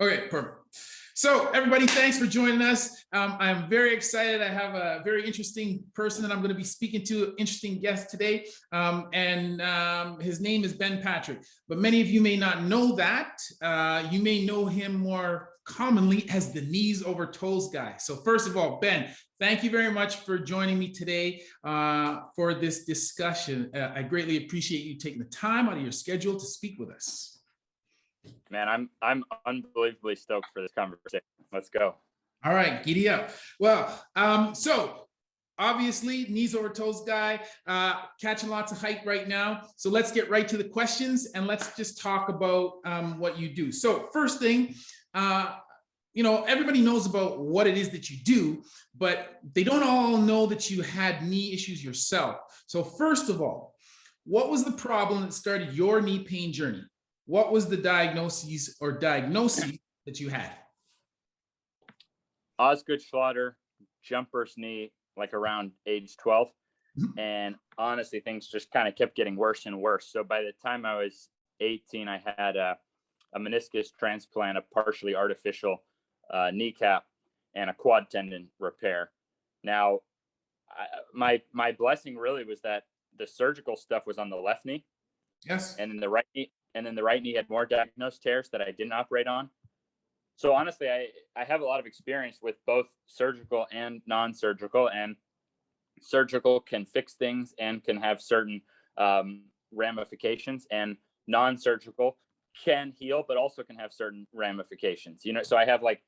Okay, perfect. So everybody, thanks for joining us. I'm very excited. I have a very interesting person that I'm going to be speaking to, an interesting guest today. His name is Ben Patrick, but many of you may not know that. You may know him more commonly as the Kneesovertoes guy. So first of all, Ben, thank you very much for joining me today for this discussion. I greatly appreciate you taking the time out of your schedule to speak with us. Man, I'm unbelievably stoked for this conversation. Let's go. All right, giddy up. Well, so obviously, Kneesovertoesguy, catching lots of hype right now. So let's get right to the questions and let's just talk about what you do. So first thing, everybody knows about what it is that you do, but they don't all know that you had knee issues yourself. So first of all, what was the problem that started your knee pain journey? What was the diagnoses that you had? Osgood Schlatter, jumper's knee, like around age 12. And honestly, things just kind of kept getting worse and worse. So by the time I was 18, I had a meniscus transplant, a partially artificial kneecap, and a quad tendon repair. Now, my blessing really was that the surgical stuff was on the left knee. Yes. And then the right knee. And then the right knee had more diagnosed tears that I didn't operate on. So honestly, I have a lot of experience with both surgical and non-surgical, and surgical can fix things and can have certain ramifications, and non-surgical can heal, but also can have certain ramifications, so I have like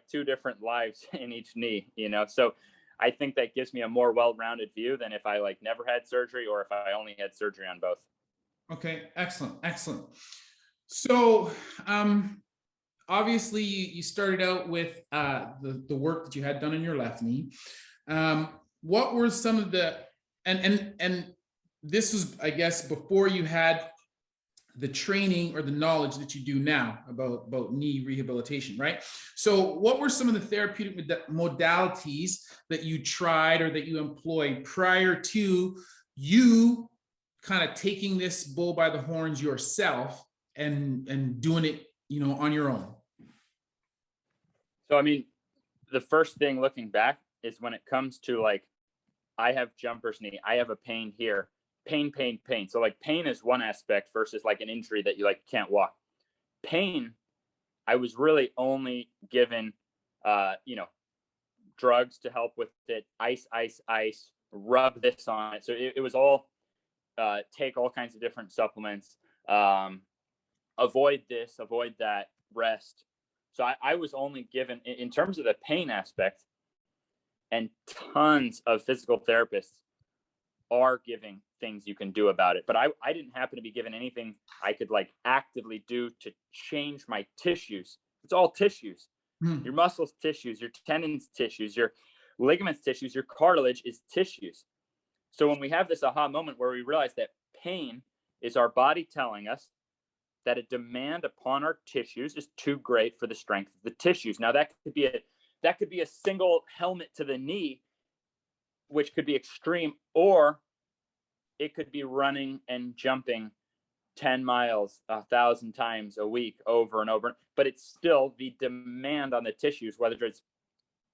two different lives in each knee, so I think that gives me a more well-rounded view than if I never had surgery or if I only had surgery on both. Okay, excellent. So, obviously, you started out with the work that you had done in your left knee. What were some of the and this was, I guess, before you had the training or the knowledge that you do now about knee rehabilitation, right? So, what were some of the therapeutic modalities that you tried or that you employed prior to you kind of taking this bull by the horns yourself and doing it, on your own? So, I mean, the first thing looking back is when it comes to I have jumper's knee, I have a pain here, pain. So pain is one aspect versus an injury that you can't walk. Pain, I was really only given, drugs to help with it, ice, rub this on it. So it was all, take all kinds of different supplements, avoid this, avoid that, rest. So I was only given, in terms of the pain aspect, and tons of physical therapists are giving things you can do about it. But I didn't happen to be given anything I could actively do to change my tissues. It's all tissues. Your muscles tissues, your tendons tissues, your ligaments tissues, your cartilage is tissues. So when we have this aha moment where we realize that pain is our body telling us that a demand upon our tissues is too great for the strength of the tissues. Now that could be a single helmet to the knee, which could be extreme, or it could be running and jumping 10 miles 1,000 times a week over and over. But it's still the demand on the tissues, whether it's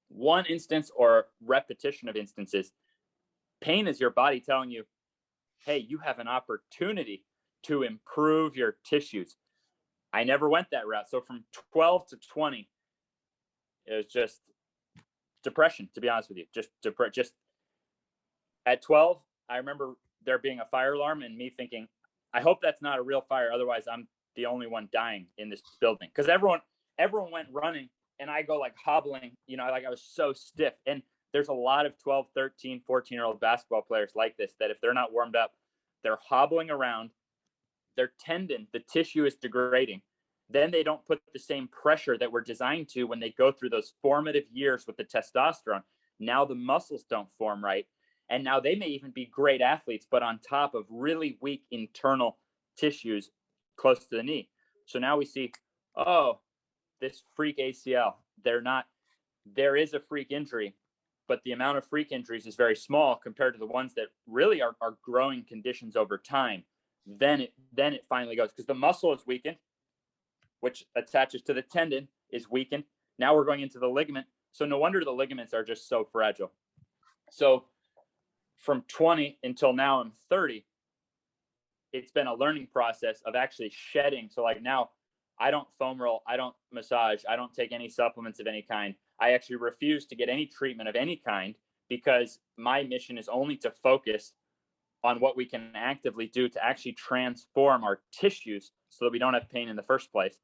one instance or repetition of instances. Pain is your body telling you, hey, you have an opportunity to improve your tissues. I never went that route. So from 12 to 20, it was just depression, to be honest with you. Just at 12, I remember there being a fire alarm and me thinking, I hope that's not a real fire. Otherwise, I'm the only one dying in this building. Because everyone went running and I go hobbling, I was so stiff. And there's a lot of 12, 13, 14-year-old basketball players like this, that if they're not warmed up, they're hobbling around, their tendon, the tissue is degrading. Then they don't put the same pressure that we're designed to when they go through those formative years with the testosterone. Now the muscles don't form right. And now they may even be great athletes, but on top of really weak internal tissues close to the knee. So now we see, this freak ACL. There is a freak injury, but the amount of freak injuries is very small compared to the ones that really are growing conditions over time. Then it finally goes, because the muscle is weakened. which attaches to the tendon, is weakened. Now we're going into the ligament. So no wonder the ligaments are just so fragile. So from 20 until now I'm 30, it's been a learning process of actually shedding. So like now I don't foam roll, I don't massage, I don't take any supplements of any kind. I actually refuse to get any treatment of any kind, because my mission is only to focus on what we can actively do to actually transform our tissues so that we don't have pain in the first place.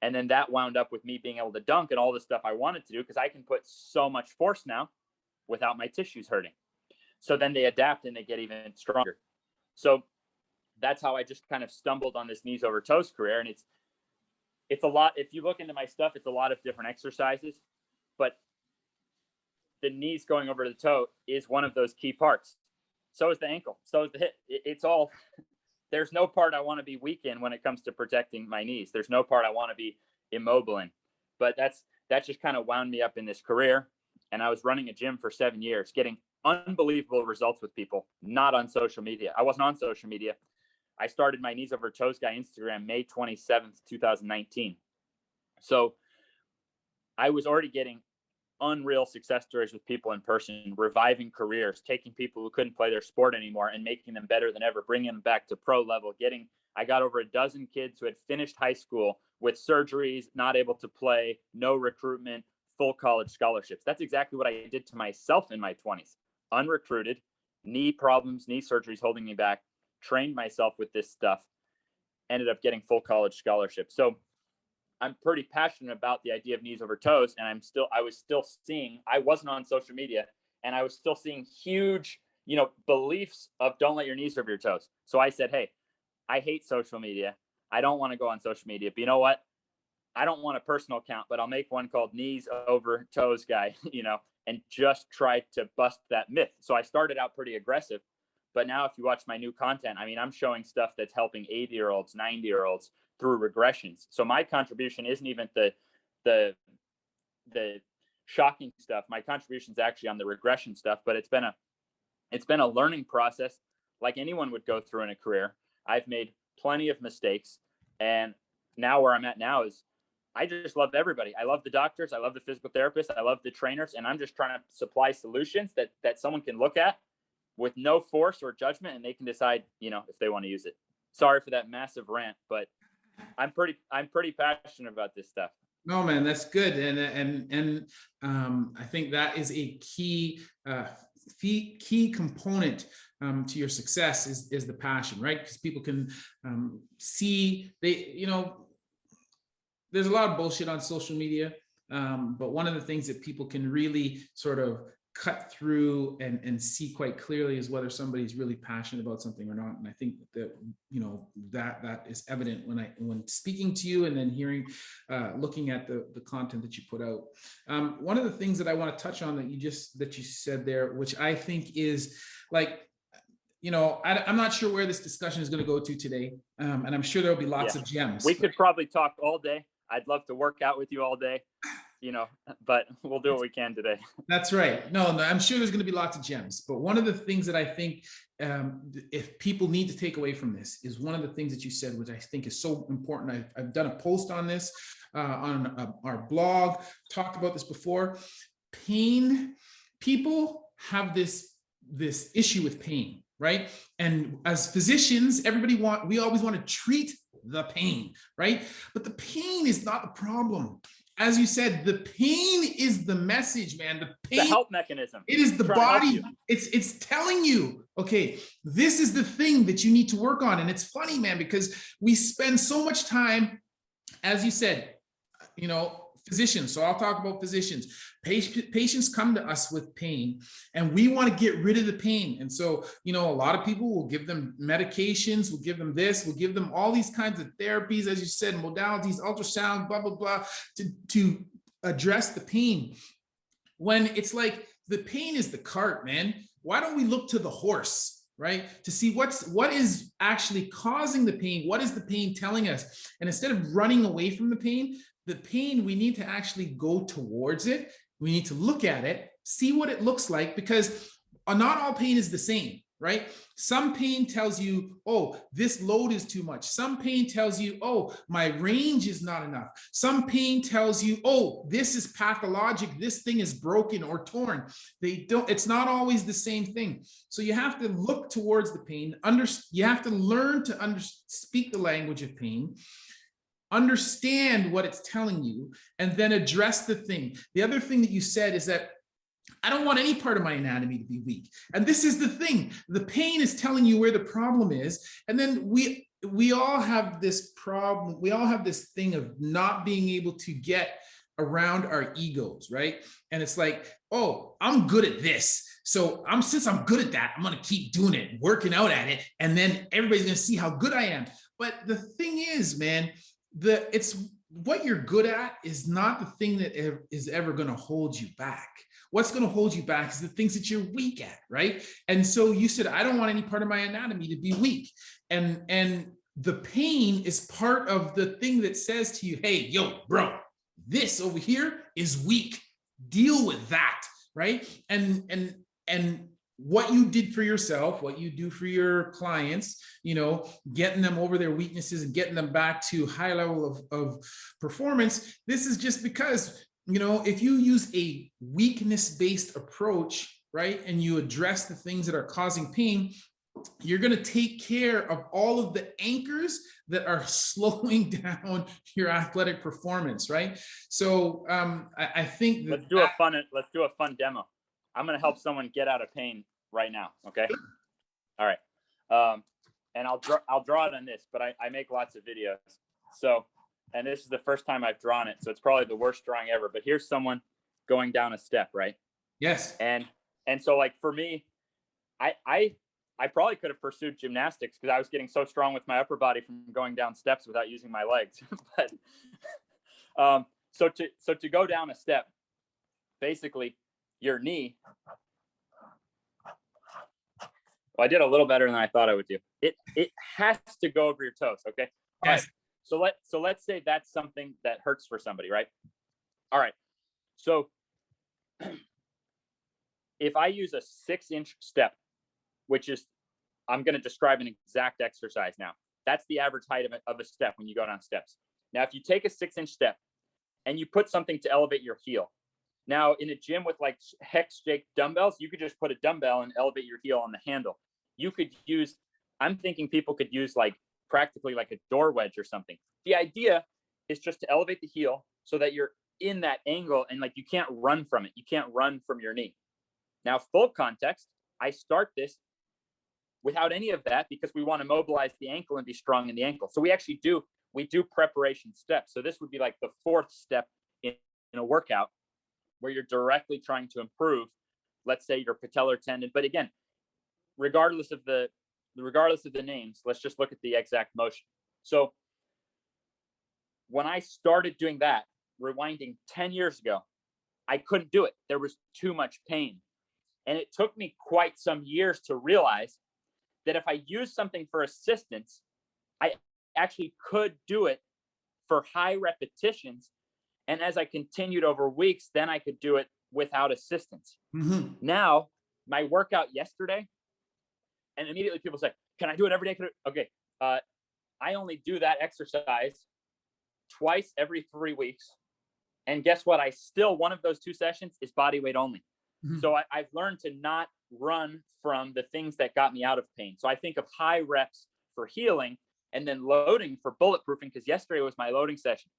And then that wound up with me being able to dunk and all the stuff I wanted to do, because I can put so much force now without my tissues hurting. So then they adapt and they get even stronger. So that's how I just kind of stumbled on this knees over toes career. And it's a lot. If you look into my stuff, it's a lot of different exercises, but the knees going over the toe is one of those key parts. So is the ankle. So is the hip. It's all, there's no part I want to be weak in when it comes to protecting my knees. There's no part I want to be immobile in. But that just kind of wound me up in this career. And I was running a gym for 7 years, getting unbelievable results with people, not on social media. I wasn't on social media. I started my Kneesovertoesguy Instagram May 27th, 2019. So I was already getting unreal success stories with people in person, reviving careers, taking people who couldn't play their sport anymore and making them better than ever, bringing them back to pro level. I got over a dozen kids who had finished high school with surgeries, not able to play, no recruitment, full college scholarships. That's exactly what I did to myself in my 20s. Unrecruited, knee problems, knee surgeries holding me back, trained myself with this stuff, ended up getting full college scholarships. So I'm pretty passionate about the idea of knees over toes. And I wasn't on social media, and I was still seeing huge, beliefs of don't let your knees over your toes. So I said, hey, I hate social media. I don't want to go on social media, but you know what? I don't want a personal account, but I'll make one called Kneesovertoesguy, and just try to bust that myth. So I started out pretty aggressive, but now if you watch my new content, I mean, I'm showing stuff that's helping 80-year-olds, 90-year-olds through regressions. So my contribution isn't even the shocking stuff. My contribution is actually on the regression stuff, but it's been a learning process like anyone would go through in a career. I've made plenty of mistakes, and now where I'm at now is I just love everybody. I love the doctors. I love the physical therapists. I love the trainers. And I'm just trying to supply solutions that someone can look at with no force or judgment, and they can decide, if they want to use it. Sorry for that massive rant, but I'm pretty passionate about this stuff. No, man, that's good. And I think that is a key component to your success is the passion, right? Because people can see there's a lot of bullshit on social media, but one of the things that people can really sort of cut through and see quite clearly is whether somebody's really passionate about something or not. And I think that that is evident when speaking to you and then hearing, looking at the content that you put out. One of the things that I want to touch on that you said there, which I think is like, I'm not sure where this discussion is going to go to today, and I'm sure there'll be lots of gems. We could probably talk all day. I'd love to work out with you all day, but we'll do what we can today. That's right. No, I'm sure there's going to be lots of gems. But one of the things that I think if people need to take away from this is one of the things that you said, which I think is so important. I've done a post on this on our blog, talked about this before. Pain, people have this issue with pain, right? And as physicians, we always want to treat the pain, right? But the pain is not the problem. As you said, the pain is the message, man. The pain, the help mechanism. It is the body. It's telling you, okay, this is the thing that you need to work on. And it's funny, man, because we spend so much time, as you said, physicians. So I'll talk about physicians. Patients come to us with pain, and we want to get rid of the pain. And so, a lot of people will give them medications, we'll give them this, we'll give them all these kinds of therapies, as you said, modalities, ultrasound, blah, blah, blah, to address the pain. When it's like the pain is the cart, man. Why don't we look to the horse, right? To see what is actually causing the pain? What is the pain telling us? And instead of running away from the pain, we need to actually go towards it. We need to look at it, see what it looks like, because not all pain is the same. right? Some pain tells you, oh, this load is too much. Some pain tells you, oh, my range is not enough. Some pain tells you, oh, this is pathologic. This thing is broken or torn. It's not always the same thing. So you have to look towards the pain. You have to learn to speak the language of pain, understand what it's telling you, and then address the thing. The other thing that you said is that I don't want any part of my anatomy to be weak. And this is the thing. The pain is telling you where the problem is. And then we all have this problem. We all have this thing of not being able to get around our egos, right? And it's like, oh, I'm good at this. So since I'm good at that, I'm going to keep doing it, working out at it. And then everybody's going to see how good I am. But the thing is, man, it's what you're good at is not the thing that is ever going to hold you back. What's going to hold you back is the things that you're weak at, right? And so you said, I don't want any part of my anatomy to be weak. And the pain is part of the thing that says to you, hey, yo, bro, this over here is weak. Deal with that, right? And what you did for yourself, what you do for your clients, getting them over their weaknesses and getting them back to high level of performance. This is just because, if you use a weakness-based approach, right, and you address the things that are causing pain, you're going to take care of all of the anchors that are slowing down your athletic performance, right? So I think let's do a fun demo. I'm going to help someone get out of pain right now. Okay. All right. And I'll draw it on this, but I make lots of videos. So, and this is the first time I've drawn it. So it's probably the worst drawing ever, but here's someone going down a step, right? Yes. And so like for me, I probably could have pursued gymnastics because I was getting so strong with my upper body from going down steps without using my legs. But so to go down a step, basically your knee. Well, I did a little better than I thought I would do. It has to go over your toes. Okay. All yes. Right. So let's say that's something that hurts for somebody, right? All right. So if I use a 6-inch step, which is, I'm going to describe an exact exercise now. That's the average height of a step when you go down steps. Now, if you take a 6-inch step and you put something to elevate your heel. Now, in a gym with like hex shake dumbbells, you could just put a dumbbell and elevate your heel on the handle. You could use, I'm thinking people could use like practically like a door wedge or something. The idea is just to elevate the heel so that you're in that angle and like you can't run from it. You can't run from your knee. Now, full context, I start this without any of that because we want to mobilize the ankle and be strong in the ankle. So we do preparation steps. So this would be like the 4th step in a workout where you're directly trying to improve, let's say, your patellar tendon. But again, regardless of the names, let's just look at the exact motion. So when I started doing that, rewinding 10 years ago, I couldn't do it. There was too much pain. And it took me quite some years to realize that if I use something for assistance, I actually could do it for high repetitions. And as I continued over weeks, then I could do it without assistance. Mm-hmm. Now, my workout yesterday, and immediately people say, can I do it every day? Okay. I only do that exercise twice every 3 weeks. And guess what? One of those 2 sessions is body weight only. Mm-hmm. So I've learned to not run from the things that got me out of pain. So I think of high reps for healing and then loading for bulletproofing, because yesterday was my loading session.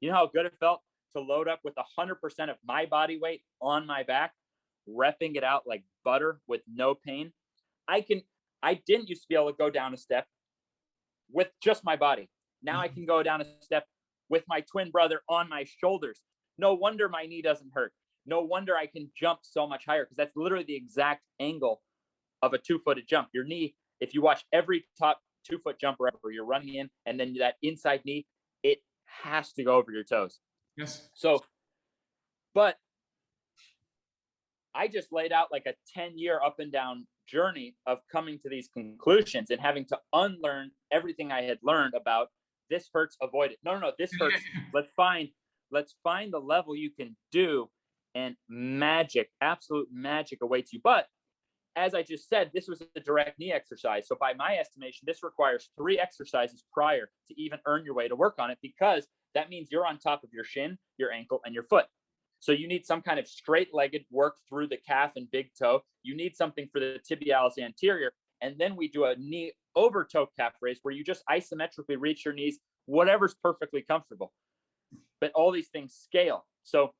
You know how good it felt to load up with 100% of my body weight on my back, repping it out like butter with no pain. I didn't used to be able to go down a step with just my body. Now I can go down a step with my twin brother on my shoulders. No wonder my knee doesn't hurt. No wonder I can jump so much higher, because that's literally the exact angle of a 2-footed jump. Your knee, if you watch every top 2-foot jumper ever, you're running in, and then that inside knee, it has to go over your toes. Yes. So, but I just laid out like a 10-year up and down journey of coming to these conclusions and having to unlearn everything I had learned about this hurts, avoid it. No, this hurts. Let's find the level you can do, and magic, absolute magic awaits you. But as I just said, this was a direct knee exercise. So by my estimation, this requires 3 exercises prior to even earn your way to work on it, because that means you're on top of your shin, your ankle, and your foot. So you need some kind of straight-legged work through the calf and big toe. You need something for the tibialis anterior. And then we do a knee over toe calf raise where you just isometrically reach your knees, whatever's perfectly comfortable. But all these things scale. So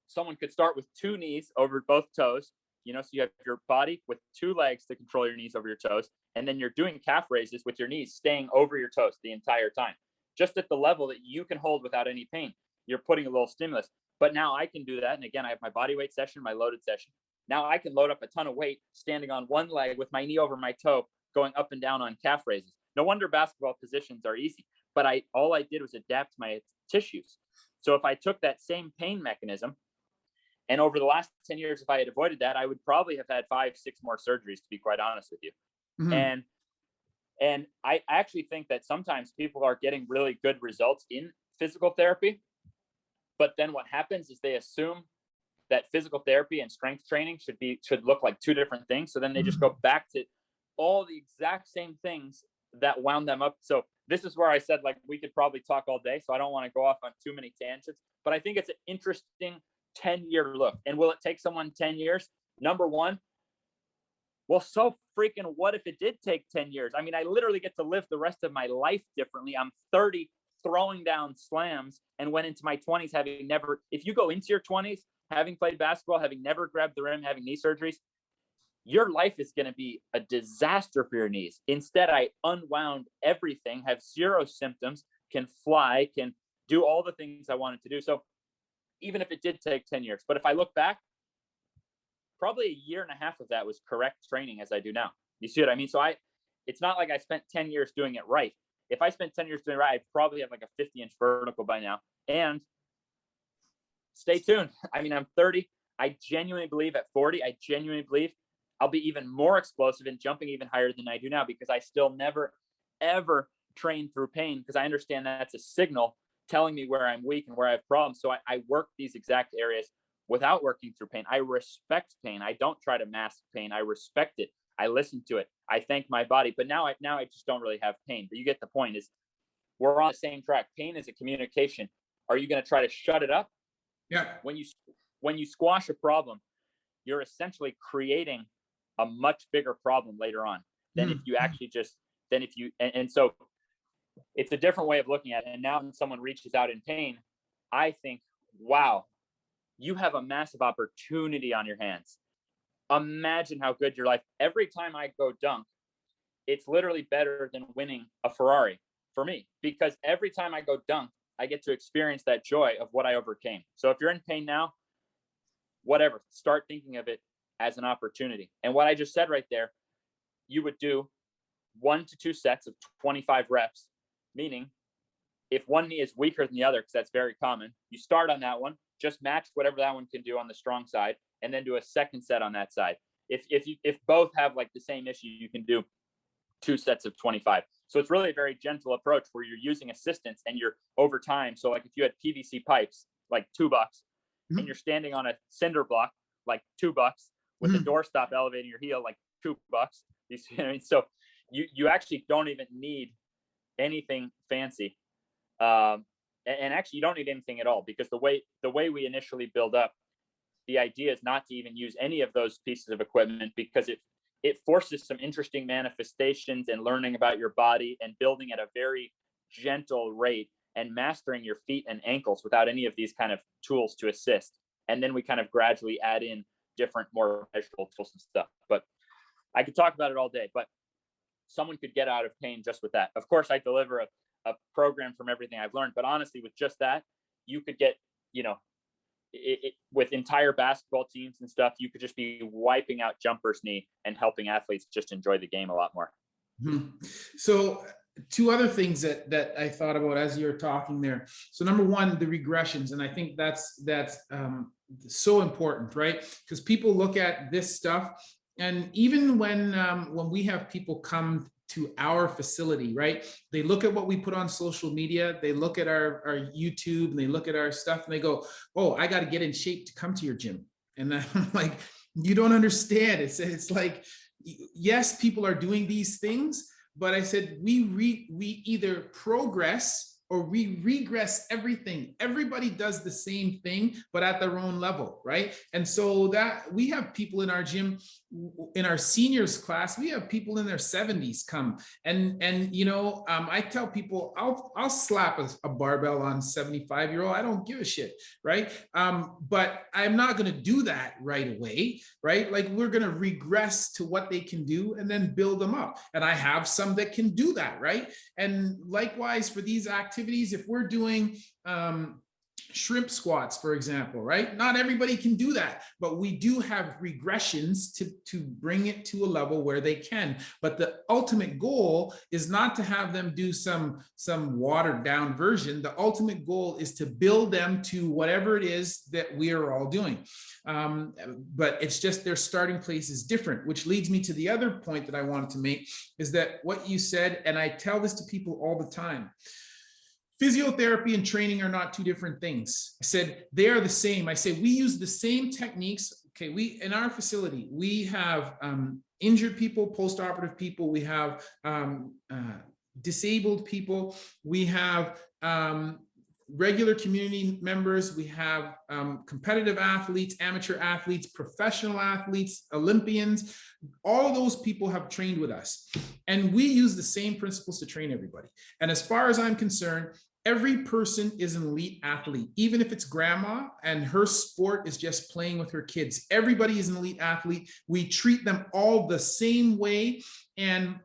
someone could start with 2 knees over both toes, so you have your body with 2 legs to control your knees over your toes. And then you're doing calf raises with your knees staying over your toes the entire time, just at the level that you can hold without any pain. You're putting a little stimulus. But now I can do that. And again, I have my body weight session, my loaded session. Now I can load up a ton of weight standing on one leg with my knee over my toe, going up and down on calf raises. No wonder basketball positions are easy, but all I did was adapt my tissues. So if I took that same pain mechanism, and over the last 10 years, if I had avoided that, I would probably have had 5, 6 more surgeries, to be quite honest with you. Mm-hmm. And I actually think that sometimes people are getting really good results in physical therapy, but then what happens is they assume that physical therapy and strength training should look like 2 different things. So then they just go back to all the exact same things that wound them up. So this is where I said, like, we could probably talk all day. So I don't want to go off on too many tangents, but I think it's an interesting 10-year look. And will it take someone 10 years? Number one, well, so freaking what if it did take 10 years? I mean, I literally get to live the rest of my life differently. I'm 30 throwing down slams and went into my 20s having never, if you go into your 20s, having played basketball, having never grabbed the rim, having knee surgeries, your life is going to be a disaster for your knees. Instead, I unwound everything, have 0 symptoms, can fly, can do all the things I wanted to do. So even if it did take 10 years, but if I look back, probably a year and a half of that was correct training as I do now. You see what I mean? So it's not like I spent 10 years doing it right. If I spent 10 years doing it right, I'd probably have like a 50-inch vertical by now. And stay tuned. I mean, I'm 30. I genuinely believe at 40, I'll be even more explosive and jumping even higher than I do now, because I still never, ever train through pain, because I understand that's a signal telling me where I'm weak and where I have problems. So I work these exact areas without working through pain. I respect pain. I don't try to mask pain. I respect it. I listen to it. I thank my body. But now I just don't really have pain. But you get the point. Is we're on the same track. Pain is a communication. Are you going to try to shut it up? Yeah. When you squash a problem, you're essentially creating a much bigger problem later on than if you actually and so it's a different way of looking at it. And now when someone reaches out in pain, I think, wow, you have a massive opportunity on your hands. Imagine how good your life. Every time I go dunk, it's literally better than winning a Ferrari for me, because every time I go dunk, I get to experience that joy of what I overcame. So if you're in pain now, whatever, start thinking of it as an opportunity. And what I just said right there, you would do 1 to 2 sets of 25 reps, meaning if one knee is weaker than the other, because that's very common, you start on that one, just match whatever that one can do on the strong side, and then do a second set on that side. If both have like the same issue, you can do 2 sets of 25. So it's really a very gentle approach where you're using assistance and you're over time. So like if you had PVC pipes, like $2, and you're standing on a cinder block, like $2, with the doorstop elevating your heel, like $2. You see what I mean? So you actually don't even need anything fancy. And actually you don't need anything at all, because the way we initially build up, the idea is not to even use any of those pieces of equipment, because it forces some interesting manifestations and learning about your body and building at a very gentle rate and mastering your feet and ankles without any of these kind of tools to assist. And then we kind of gradually add in different, more measurable tools and stuff. But I could talk about it all day, but someone could get out of pain just with that. Of course, I deliver a program from everything I've learned, but honestly, with just that, you could get, with entire basketball teams and stuff, you could just be wiping out jumper's knee and helping athletes just enjoy the game a lot more. So 2 other things that I thought about as you're talking there. So number one, the regressions. And I think that's so important, right? Because people look at this stuff, and even when we have people come to our facility, right? They look at what we put on social media, they look at our YouTube, and they look at our stuff, and they go, oh, I got to get in shape to come to your gym. And I'm like, You don't understand. It's like, yes, people are doing these things, but I said, we either progress or we regress everything. Everybody does the same thing, but at their own level, right? And so that we have people in our gym, in our seniors class, we have people in their 70s come, and I tell people, I'll slap a barbell on 75-year-old. I don't give a shit, right? But I'm not going to do that right away, right? Like, we're going to regress to what they can do and then build them up. And I have some that can do that, right? And likewise for these activities, if we're doing shrimp squats, for example, right? Not everybody can do that, but we do have regressions to bring it to a level where they can. But the ultimate goal is not to have them do some watered down version. The ultimate goal is to build them to whatever it is that we are all doing. But it's just their starting place is different, which leads me to the other point that I wanted to make, is that what you said, and I tell this to people all the time, physiotherapy and training are not two different things. I said, they are the same. I say, we use the same techniques. Okay, in our facility, we have injured people, post-operative people, we have disabled people, we have regular community members, we have competitive athletes, amateur athletes, professional athletes, Olympians. All of those people have trained with us. And we use the same principles to train everybody. And as far as I'm concerned, every person is an elite athlete, even if it's grandma and her sport is just playing with her kids. Everybody is an elite athlete. We treat them all the same way. And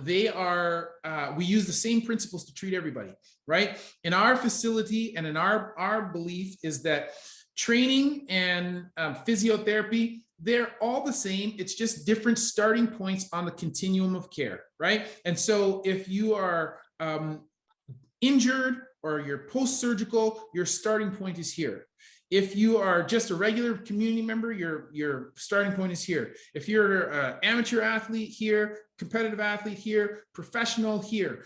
we use the same principles to treat everybody, right? In our facility and in our belief is that training and physiotherapy, they're all the same. It's just different starting points on the continuum of care, right? And so if you are injured or you're post-surgical, your starting point is here. If you are just a regular community member, your starting point is here. If you're an amateur athlete here, competitive athlete here, professional here,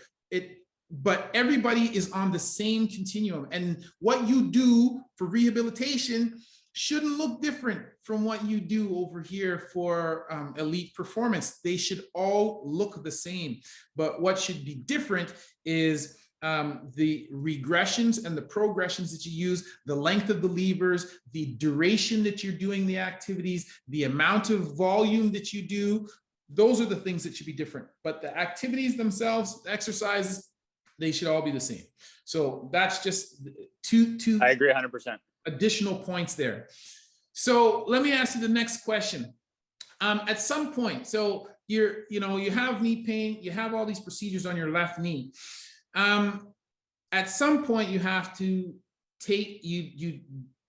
but everybody is on the same continuum. And what you do for rehabilitation shouldn't look different from what you do over here for elite performance. They should all look the same. But what should be different is the regressions and the progressions that you use, the length of the levers, the duration that you're doing the activities, the amount of volume that you do. Those are the things that should be different. But the activities themselves, the exercises, they should all be the same. So that's just two I agree 100%. additional points there. So let me ask you the next question. At some point, so you have knee pain, you have all these procedures on your left knee. At some point you have to you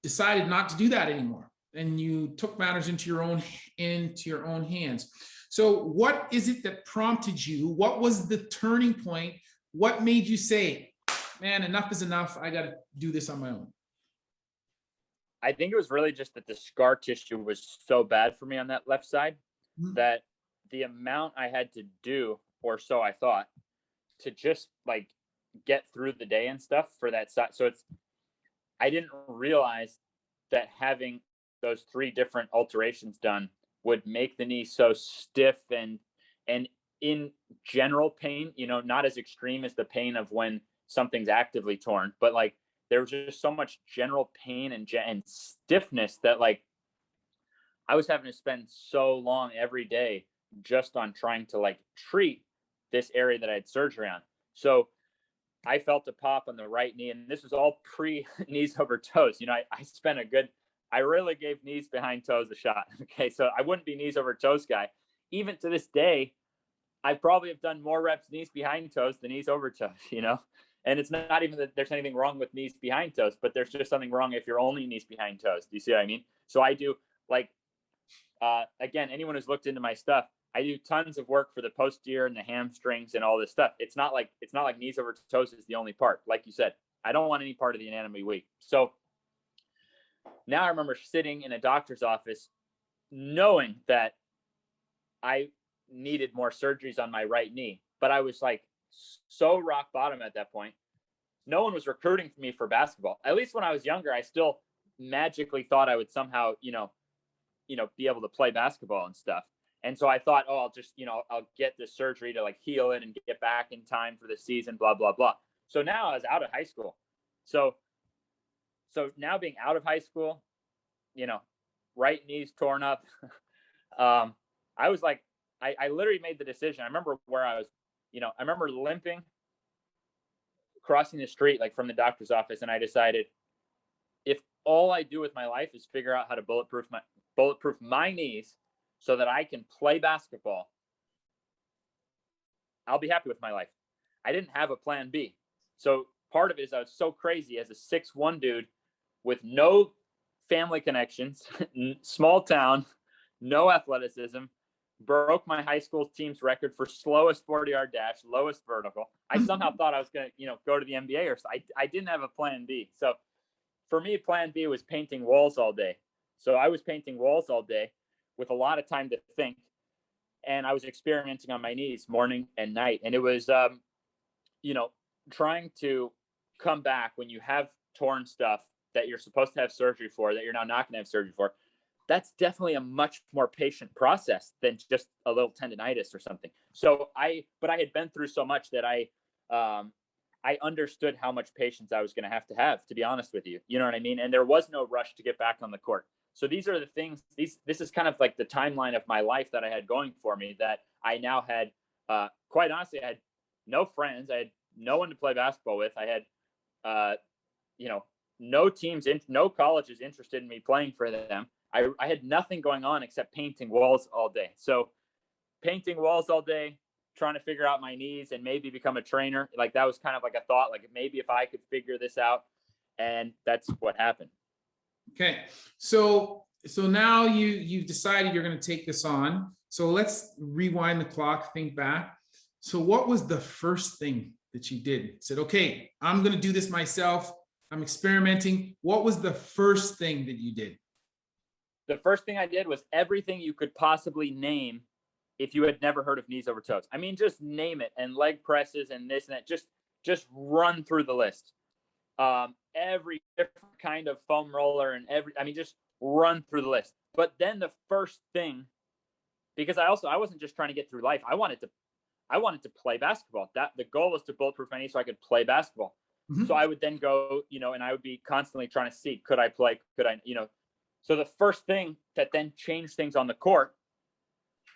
decided not to do that anymore, and you took matters into your own hands. So what is it that prompted you? What was the turning point? What made you say, man, enough is enough, I got to do this on my own? I think it was really just that the scar tissue was so bad for me on that left side, that the amount I had to do, or so I thought, to just like get through the day and stuff for that side. So I didn't realize that having those 3 different alterations done would make the knee so stiff and in general pain, not as extreme as the pain of when something's actively torn, but like there was just so much general pain and stiffness that like I was having to spend so long every day just on trying to like treat this area that I had surgery on. So I felt a pop on the right knee, and this was all pre knees over toes. I really gave knees behind toes a shot. Okay. So I wouldn't be knees over toes guy. Even to this day, I probably have done more reps knees behind toes than knees over toes, and it's not even that there's anything wrong with knees behind toes, but there's just something wrong if you're only knees behind toes. Do you see what I mean? So I do like, again, anyone who's looked into my stuff, I do tons of work for the posterior and the hamstrings and all this stuff. It's not like knees over toes is the only part. Like you said, I don't want any part of the anatomy weak. So now I remember sitting in a doctor's office knowing that I needed more surgeries on my right knee, but I was like so rock bottom at that point. No one was recruiting me for basketball. At least when I was younger, I still magically thought I would somehow, be able to play basketball and stuff. And so I thought, oh, I'll just, I'll get this surgery to like heal it and get back in time for the season, blah, blah, blah. So now I was out of high school. So now being out of high school, right knee's torn up. I was like, I literally made the decision. I remember where I was, I remember limping, crossing the street, like from the doctor's office. And I decided, if all I do with my life is figure out how to bulletproof my knees so that I can play basketball, I'll be happy with my life. I didn't have a plan B. So part of it is I was so crazy as a 6'1" dude with no family connections, small town, no athleticism, broke my high school team's record for slowest 40-yard dash, lowest vertical. I somehow thought I was going to, go to the NBA or so. I didn't have a plan B. So for me, plan B was painting walls all day. So I was painting walls all day with a lot of time to think. And I was experimenting on my knees morning and night. And it was, trying to come back when you have torn stuff that you're supposed to have surgery for, that you're now not going to have surgery for. That's definitely a much more patient process than just a little tendonitis or something. So but I had been through so much that I understood how much patience I was going to have, to be honest with you. You know what I mean? And there was no rush to get back on the court. So these are the things, this is kind of like the timeline of my life that I had going for me, that I now had, quite honestly, I had no friends. I had no one to play basketball with. I had, no teams, no colleges interested in me playing for them. I had nothing going on except painting walls all day. So painting walls all day, trying to figure out my knees and maybe become a trainer. Like that was kind of like a thought, like maybe if I could figure this out. And that's what happened. Okay. So now you've decided you're going to take this on. So let's rewind the clock, think back. So what was the first thing that you did? Said, okay, I'm going to do this myself. I'm experimenting. What was the first thing that you did? The first thing I did was everything you could possibly name if you had never heard of Knees Over Toes. I mean, just name it, and leg presses and this and that. Just run through the list. Every different kind of foam roller and just run through the list. But then the first thing, because I wasn't just trying to get through life. I wanted to play basketball. The goal was to bulletproof my knee so I could play basketball. Mm-hmm. So I would then go, and I would be constantly trying to see, could I play? Could I, So the first thing that then changed things on the court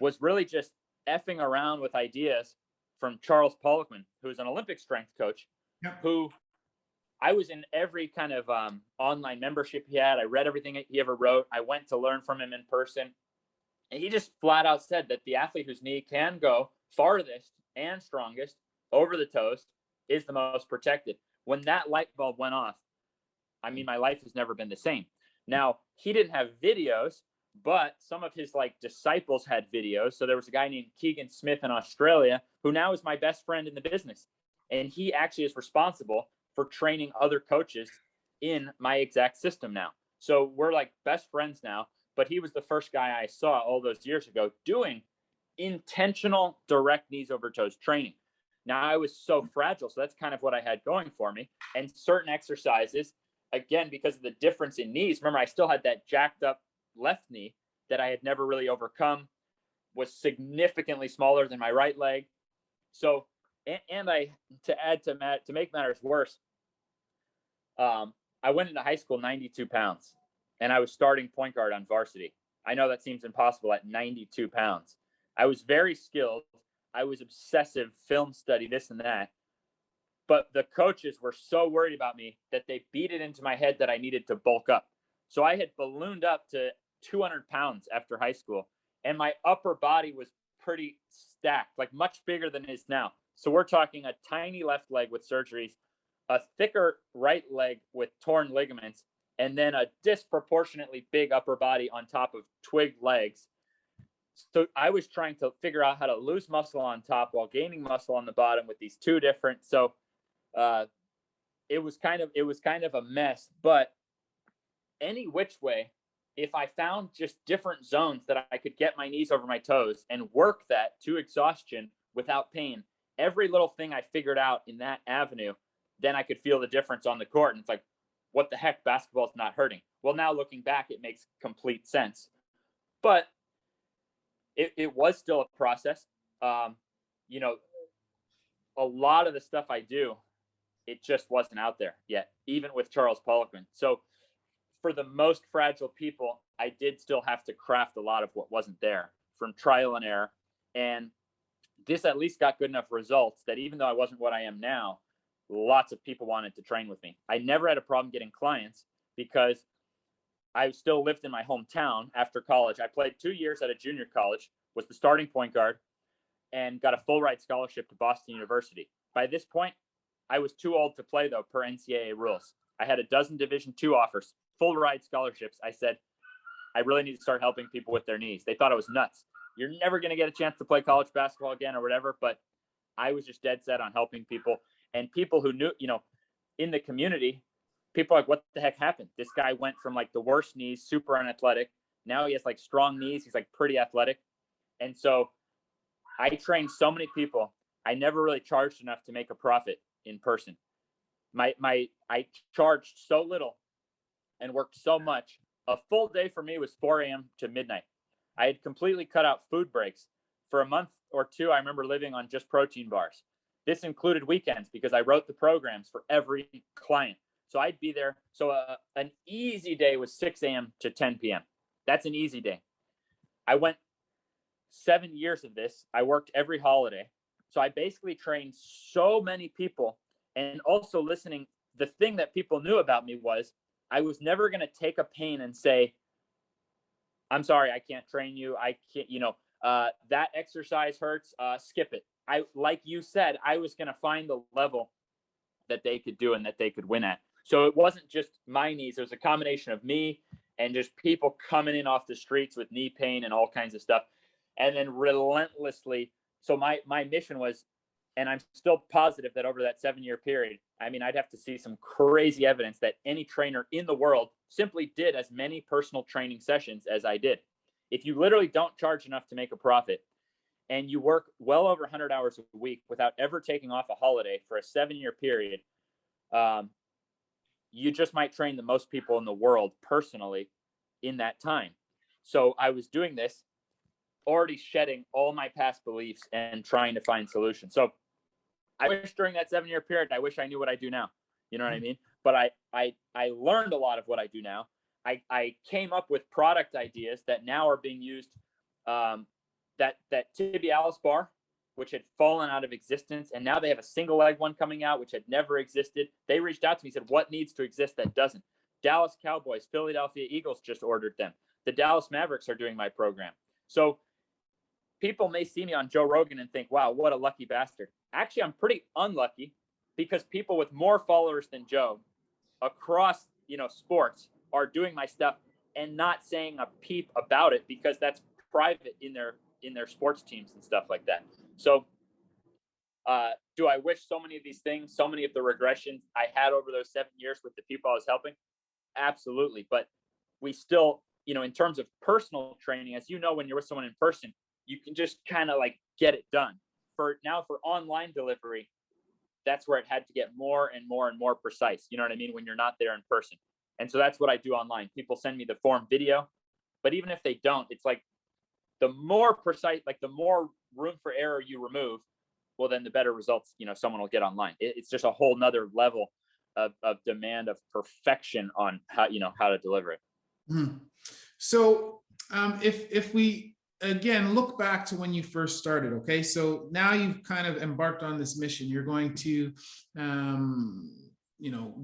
was really just effing around with ideas from Charles Poliquin, who's an Olympic strength coach, who I was in every kind of online membership he had. I read everything he ever wrote. I went to learn from him in person. And he just flat out said that the athlete whose knee can go farthest and strongest over the toes is the most protected. When that light bulb went off, I mean, my life has never been the same. Now, he didn't have videos, but some of his disciples had videos. So there was a guy named Keegan Smith in Australia who now is my best friend in the business. And he actually is responsible for training other coaches in my exact system now. So we're like best friends now, but he was the first guy I saw all those years ago doing intentional direct knees over toes training. Now I was so fragile. So that's kind of what I had going for me. And certain exercises, again, because of the difference in knees, remember I still had that jacked up left knee that I had never really overcome, was significantly smaller than my right leg. So, and to make matters worse, I went into high school 92 pounds and I was starting point guard on varsity. I know that seems impossible at 92 pounds. I was very skilled. I was obsessive, film study, this and that. But the coaches were so worried about me that they beat it into my head that I needed to bulk up. So I had ballooned up to 200 pounds after high school. And my upper body was pretty stacked, like much bigger than it is now. So we're talking a tiny left leg with surgeries, a thicker right leg with torn ligaments, and then a disproportionately big upper body on top of twig legs. So I was trying to figure out how to lose muscle on top while gaining muscle on the bottom with these two different. So it was kind of a mess. But any which way, if I found just different zones that I could get my knees over my toes and work that to exhaustion without pain, every little thing I figured out in that avenue, then I could feel the difference on the court. And it's like, what the heck, basketball's not hurting. Well, now looking back, it makes complete sense. but it was still a process. You know, a lot of the stuff I do, it just wasn't out there yet, even with Charles Poliquin. So for the most fragile people, I did still have to craft a lot of what wasn't there from trial and error. And this at least got good enough results that even though I wasn't what I am now, lots of people wanted to train with me. I never had a problem getting clients because I still lived in my hometown after college. I played 2 years at a junior college, was the starting point guard, and got a full ride scholarship to Boston University. By this point, I was too old to play, though, per NCAA rules. I had a dozen Division II offers, full ride scholarships. I said, I really need to start helping people with their knees. They thought I was nuts. You're never going to get a chance to play college basketball again or whatever, but I was just dead set on helping people. And people who knew, in the community, people are like, what the heck happened? This guy went from like the worst knees, super unathletic. Now he has like strong knees. He's like pretty athletic. And so I trained so many people. I never really charged enough to make a profit in person. I charged so little and worked so much. A full day for me was 4 a.m. to midnight. I had completely cut out food breaks. For a month or two, I remember living on just protein bars. This included weekends because I wrote the programs for every client. So I'd be there. So an easy day was 6 a.m. to 10 p.m. That's an easy day. I went 7 years of this. I worked every holiday. So I basically trained so many people. And also listening, the thing that people knew about me was I was never going to take a pain and say, I'm sorry, I can't train you. I can't, that exercise hurts. Skip it. Like you said, I was going to find the level that they could do and that they could win at. So it wasn't just my knees. It was a combination of me and just people coming in off the streets with knee pain and all kinds of stuff. And then relentlessly. So my mission was, and I'm still positive that over that 7-year period, I'd have to see some crazy evidence that any trainer in the world simply did as many personal training sessions as I did. If you literally don't charge enough to make a profit and you work well over 100 hours a week without ever taking off a holiday for a 7-year period, you just might train the most people in the world personally in that time. So I was doing this, already shedding all my past beliefs and trying to find solutions. So I wish during that 7-year period, I wish I knew what I do now. You know what I mean? But I learned a lot of what I do now. I came up with product ideas that now are being used. That tibialis bar, which had fallen out of existence, and now they have a single leg one coming out, which had never existed. They reached out to me and said, what needs to exist that doesn't? Dallas Cowboys, Philadelphia Eagles just ordered them. The Dallas Mavericks are doing my program. So people may see me on Joe Rogan and think, wow, what a lucky bastard. Actually, I'm pretty unlucky because people with more followers than Joe across, sports are doing my stuff and not saying a peep about it because that's private in their sports teams and stuff like that. So do I wish so many of these things, so many of the regressions I had over those 7 years with the people I was helping? Absolutely. But we still, in terms of personal training, as you know, when you're with someone in person, you can just kind of like get it done. For online delivery, that's where it had to get more and more and more precise. You know what I mean? When you're not there in person. And so that's what I do online. People send me the form video, but even if they don't, it's like the more precise, like the more room for error you remove, well, then the better results, someone will get online. It's just a whole nother level of demand of perfection on how to deliver it. So if we again look back to when you first started, okay, so now you've kind of embarked on this mission. You're going to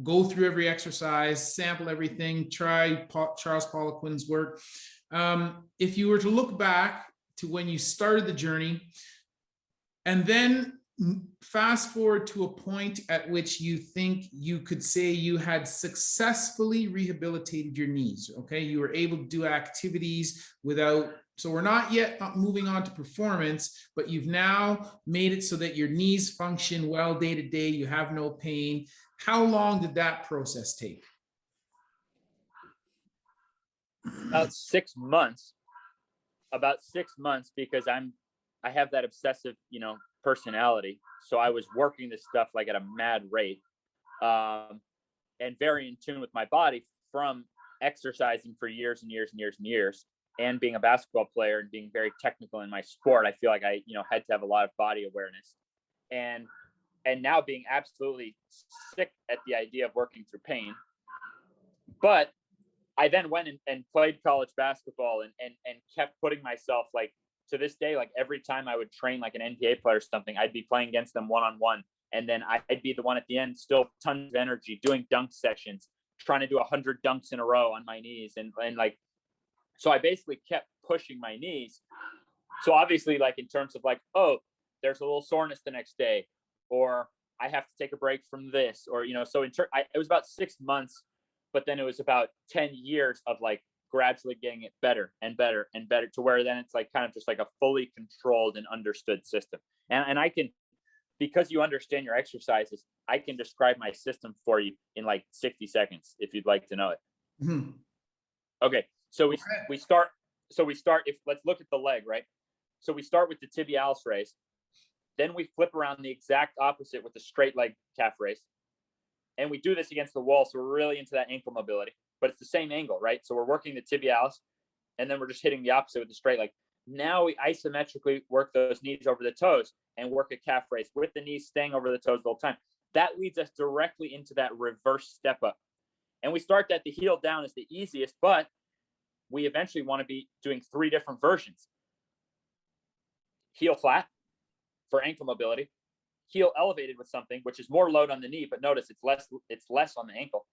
go through every exercise, sample everything, try Charles Poliquin's work. If you were to look back to when you started the journey and then fast forward to a point at which you think you could say you had successfully rehabilitated your knees, okay? You were able to do activities without, so we're not yet moving on to performance, but you've now made it so that your knees function well day to day, you have no pain. How long did that process take? About 6 months. About 6 months because I have that obsessive, personality. So I was working this stuff like at a mad rate, and very in tune with my body from exercising for years and years and years and years. and being a basketball player and being very technical in my sport, I feel like I, had to have a lot of body awareness. And now being absolutely sick at the idea of working through pain. But I then went and played college basketball and kept putting myself, like, to this day, like every time I would train like an NBA player or something, I'd be playing against them one-on-one. And then I'd be the one at the end, still tons of energy, doing dunk sessions, trying to do 100 dunks in a row on my knees. And like, so I basically kept pushing my knees. So obviously, like, in terms of like, oh, there's a little soreness the next day, or I have to take a break from this, or, so it was about 6 months, but then it was about 10 years of like gradually getting it better and better and better, to where then it's like kind of just like a fully controlled and understood system. And I can, because you understand your exercises, I can describe my system for you in like 60 seconds if you'd like to know it. Mm-hmm. Okay. So we start, if let's look at the leg, right? So we start with the tibialis raise. Then we flip around the exact opposite with the straight leg calf raise. And we do this against the wall. So we're really into that ankle mobility, but it's the same angle, right? So we're working the tibialis, and then we're just hitting the opposite with the straight leg. Now we isometrically work those knees over the toes and work a calf raise with the knees staying over the toes the whole time. That leads us directly into that reverse step up. And we start that the heel down is the easiest, but we eventually want to be doing 3 different versions. Heel flat for ankle mobility, heel elevated with something, which is more load on the knee, but notice it's less on the ankle.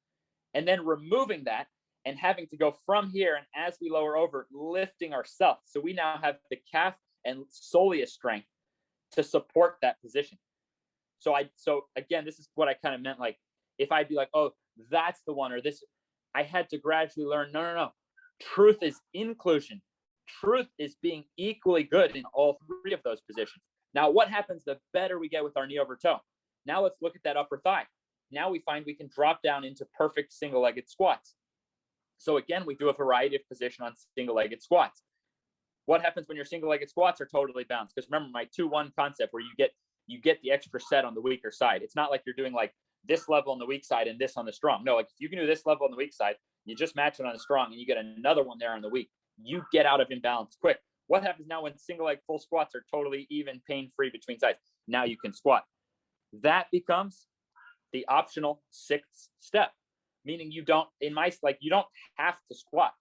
And then removing that and having to go from here, and as we lower over, lifting ourselves. So we now have the calf and soleus strength to support that position. So again, this is what I kind of meant. Like, if I'd be like, oh, that's the one, or this, I had to gradually learn, no. Truth is inclusion. Truth is being equally good in all 3 of those positions. Now, what happens the better we get with our knee over toe? Now let's look at that upper thigh. Now we find we can drop down into perfect single-legged squats. So again, we do a variety of position on single-legged squats. What happens when your single-legged squats are totally balanced? Because remember my 2-1 concept, where you get the extra set on the weaker side. It's not like you're doing like this level on the weak side and this on the strong. No, like if you can do this level on the weak side, you just match it on the strong, and you get another one there on the weak. You get out of imbalance quick. What happens now when single leg full squats are totally even, pain-free between sides? Now you can squat. That becomes the optional 6th step, meaning you don't have to squat.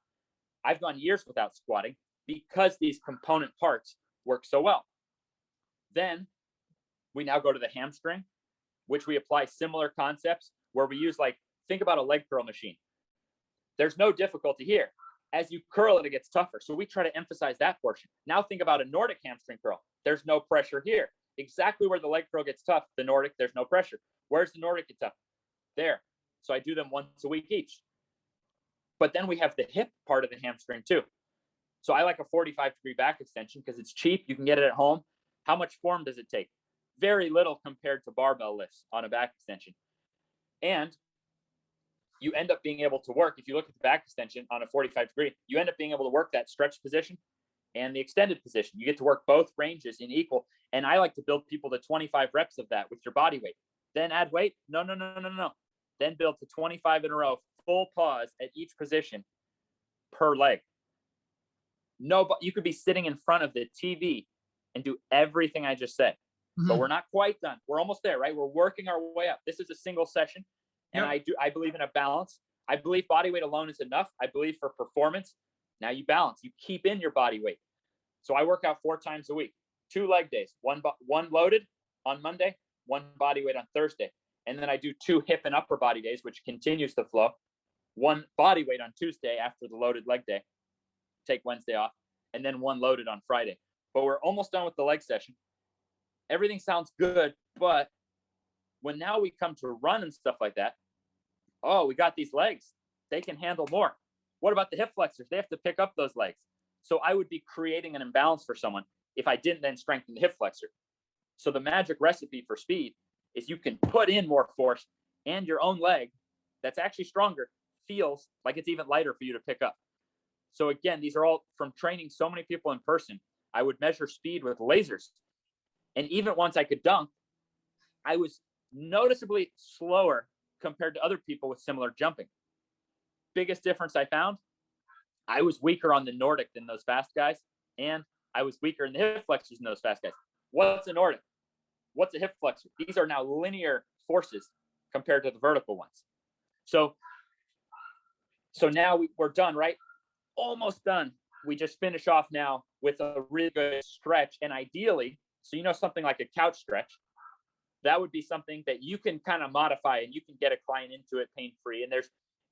I've gone years without squatting because these component parts work so well. Then we now go to the hamstring, which we apply similar concepts, where we use, like, think about a leg curl machine. There's no difficulty here. As you curl it, it gets tougher. So we try to emphasize that portion. Now think about a Nordic hamstring curl. There's no pressure here. Exactly where the leg curl gets tough, the Nordic, there's no pressure. Where's the Nordic get tough? There. So I do them once a week each. But then we have the hip part of the hamstring too. So I like a 45-degree back extension because it's cheap. You can get it at home. How much form does it take? Very little compared to barbell lifts on a back extension. And you end up being able to work, if you look at the back extension on a 45-degree, you end up being able to work that stretch position and the extended position. You get to work both ranges in equal. And I like to build people to 25 reps of that with your body weight. Then add weight. No. Then build to 25 in a row, full pause at each position per leg. No, but you could be sitting in front of the TV and do everything I just said. Mm-hmm. But we're not quite done. We're almost there, right? We're working our way up. This is a single session. And yep. I believe in a balance. I believe body weight alone is enough. I believe for performance, now you balance. You keep in your body weight. So I work out 4 times a week, 2 leg days, one loaded on Monday, 1 body weight on Thursday. And then I do 2 hip and upper body days, which continues the flow. 1 body weight on Tuesday after the loaded leg day, take Wednesday off, and then 1 loaded on Friday. But we're almost done with the leg session. Everything sounds good, but when now we come to run and stuff like that, oh, we got these legs. They can handle more. What about the hip flexors? They have to pick up those legs. So I would be creating an imbalance for someone if I didn't then strengthen the hip flexor. So the magic recipe for speed is you can put in more force, and your own leg that's actually stronger feels like it's even lighter for you to pick up. So again, these are all from training so many people in person. I would measure speed with lasers. And even once I could dunk, I was noticeably slower compared to other people with similar jumping. Biggest difference I found, I was weaker on the Nordic than those fast guys, and I was weaker in the hip flexors than those fast guys. What's a Nordic? What's a hip flexor? These are now linear forces compared to the vertical ones. So now we're done, right? Almost done. We just finish off now with a really good stretch. And ideally, so something like a couch stretch, that would be something that you can kind of modify and you can get a client into it pain-free. And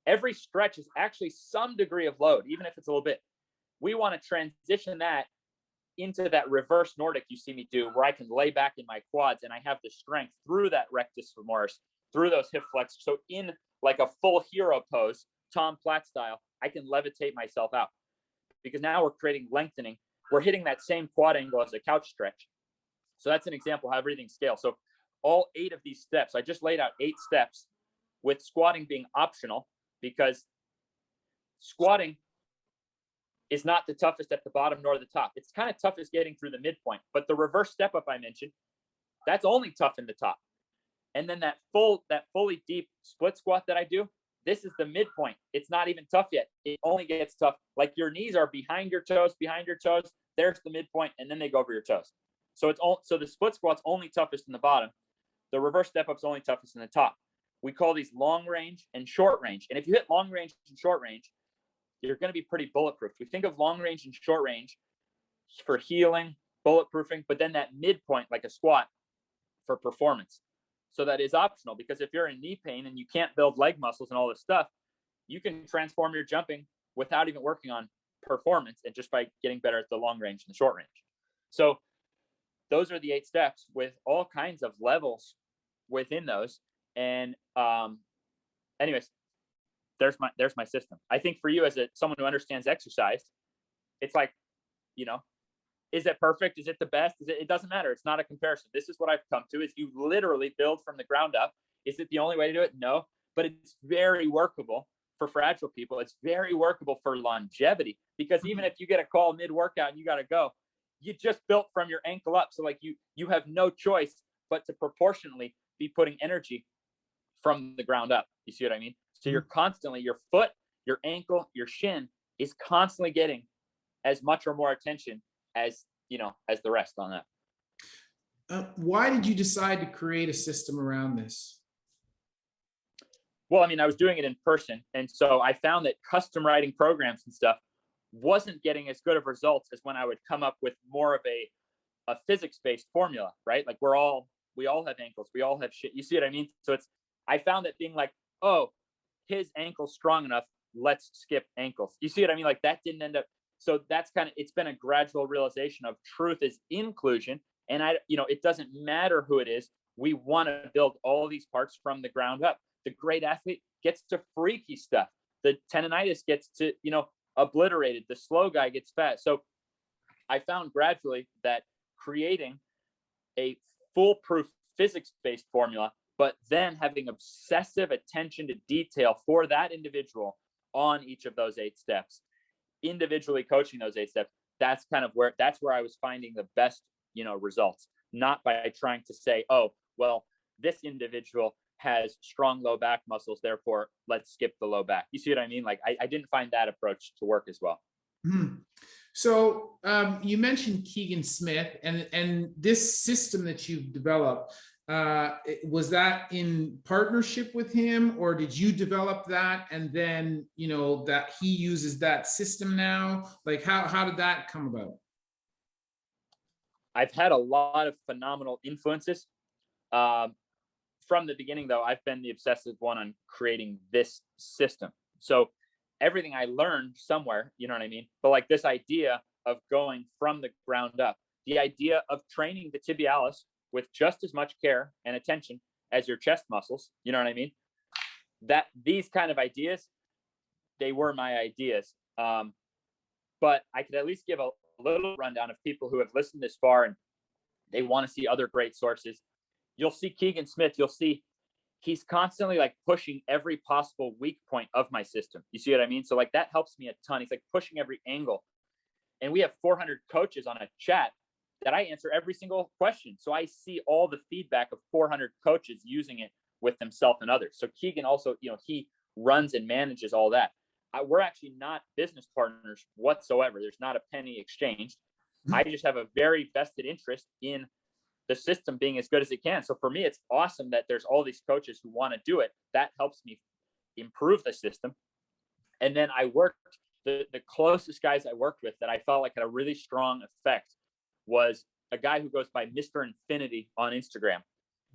every stretch is actually some degree of load, even if it's a little bit. We want to transition that into that reverse Nordic you see me do, where I can lay back in my quads and I have the strength through that rectus femoris, through those hip flexors. So in like a full hero pose, Tom Platt style, I can levitate myself out, because now we're creating lengthening. We're hitting that same quad angle as a couch stretch. So that's an example of how everything scales. So all 8 of these steps, I just laid out 8 steps, with squatting being optional, because squatting is not the toughest at the bottom nor the top. It's kind of toughest getting through the midpoint, but the reverse step up I mentioned, that's only tough in the top. And then that fully deep split squat that I do, this is the midpoint. It's not even tough yet. It only gets tough. Like your knees are behind your toes. There's the midpoint, and then they go over your toes. So so the split squat's only toughest in the bottom. The reverse step up's only toughest in the top. We call these long range and short range. And if you hit long range and short range, you're going to be pretty bulletproof. We think of long range and short range for healing, bulletproofing, but then that midpoint, like a squat, for performance. So that is optional, because if you're in knee pain and you can't build leg muscles and all this stuff, you can transform your jumping without even working on performance, and just by getting better at the long range and the short range. So those are the 8 steps with all kinds of levels within those. And anyways, there's my system. I think for you, as someone who understands exercise, it's like, is it perfect? Is it the best? It doesn't matter. It's not a comparison. This is what I've come to, is you literally build from the ground up. Is it the only way to do it? No, but it's very workable for fragile people. It's very workable for longevity, because even if you get a call mid-workout and you got to go, you just built from your ankle up. So like you have no choice but to proportionally be putting energy from the ground up. You see what I mean? So you're constantly, your foot, your ankle, your shin is constantly getting as much or more attention as the rest on that. Why did you decide to create a system around this? Well, I mean, I was doing it in person. And so I found that custom writing programs and stuff wasn't getting as good of results as when I would come up with more of a physics-based formula, right? Like we all have ankles, we all have shit. You see what I mean? So I found that being like, oh, his ankle's strong enough, let's skip ankles. You see what I mean? Like that didn't end up. So that's it's been a gradual realization of truth is inclusion. And it doesn't matter who it is. We want to build all these parts from the ground up. The great athlete gets to freaky stuff. The tendonitis gets to, obliterated. The slow guy gets fat. So I found gradually that creating a foolproof physics-based formula, but then having obsessive attention to detail for that individual on each of those 8 steps, individually coaching those 8 steps, that's where I was finding the best, results, not by trying to say, oh, well, this individual has strong low back muscles, therefore let's skip the low back. You see what I mean? Like I didn't find that approach to work as well. Mm-hmm. So you mentioned Keegan Smith, and this system that you've developed, was that in partnership with him, or did you develop that and then that he uses that system now? Like how did that come about? I've had a lot of phenomenal influences. From the beginning, though, I've been the obsessive one on creating this system. So everything I learned somewhere, you know what I mean? But like this idea of going from the ground up, the idea of training the tibialis with just as much care and attention as your chest muscles, you know what I mean? That these kind of ideas, they were my ideas. But I could at least give a little rundown of people who have listened this far and they want to see other great sources. You'll see Keegan Smith, you'll see he's constantly like pushing every possible weak point of my system. You see what I mean? So like that helps me a ton. He's like pushing every angle. And we have 400 coaches on a chat that I answer every single question. So I see all the feedback of 400 coaches using it with themselves and others. So Keegan also, he runs and manages all that. we're actually not business partners whatsoever. There's not a penny exchanged. I just have a very vested interest in the system being as good as it can. So for me, it's awesome that there's all these coaches who want to do it. That helps me improve the system. And then I worked, the closest guys I worked with that I felt like had a really strong effect was a guy who goes by Mr. Infinity on Instagram.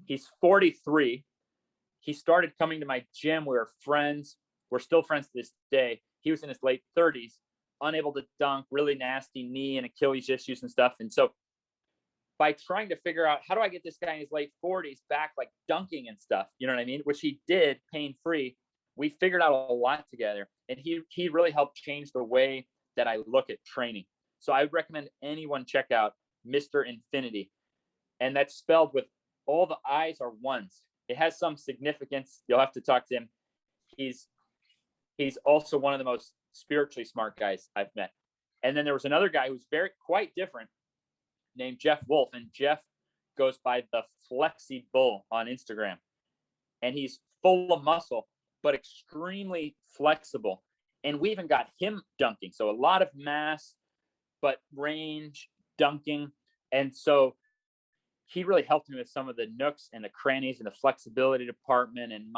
He's 43. He started coming to my gym. We were friends. We're still friends to this day. He was in his late 30s, unable to dunk, really nasty knee and Achilles issues and stuff. And so by trying to figure out how do I get this guy in his late 40s back, like dunking and stuff, you know what I mean? Which he did pain-free. We figured out a lot together, and he really helped change the way that I look at training. So I would recommend anyone check out Mr. Infinity, and that's spelled with all the I's are ones. It has some significance. You'll have to talk to him. He's also one of the most spiritually smart guys I've met. And then there was another guy who's quite different named Jeff Wolf, and Jeff goes by the Flexi Bull on Instagram. And he's full of muscle, but extremely flexible. And we even got him dunking. So a lot of mass, but range, dunking. And so he really helped me with some of the nooks and the crannies and the flexibility department. And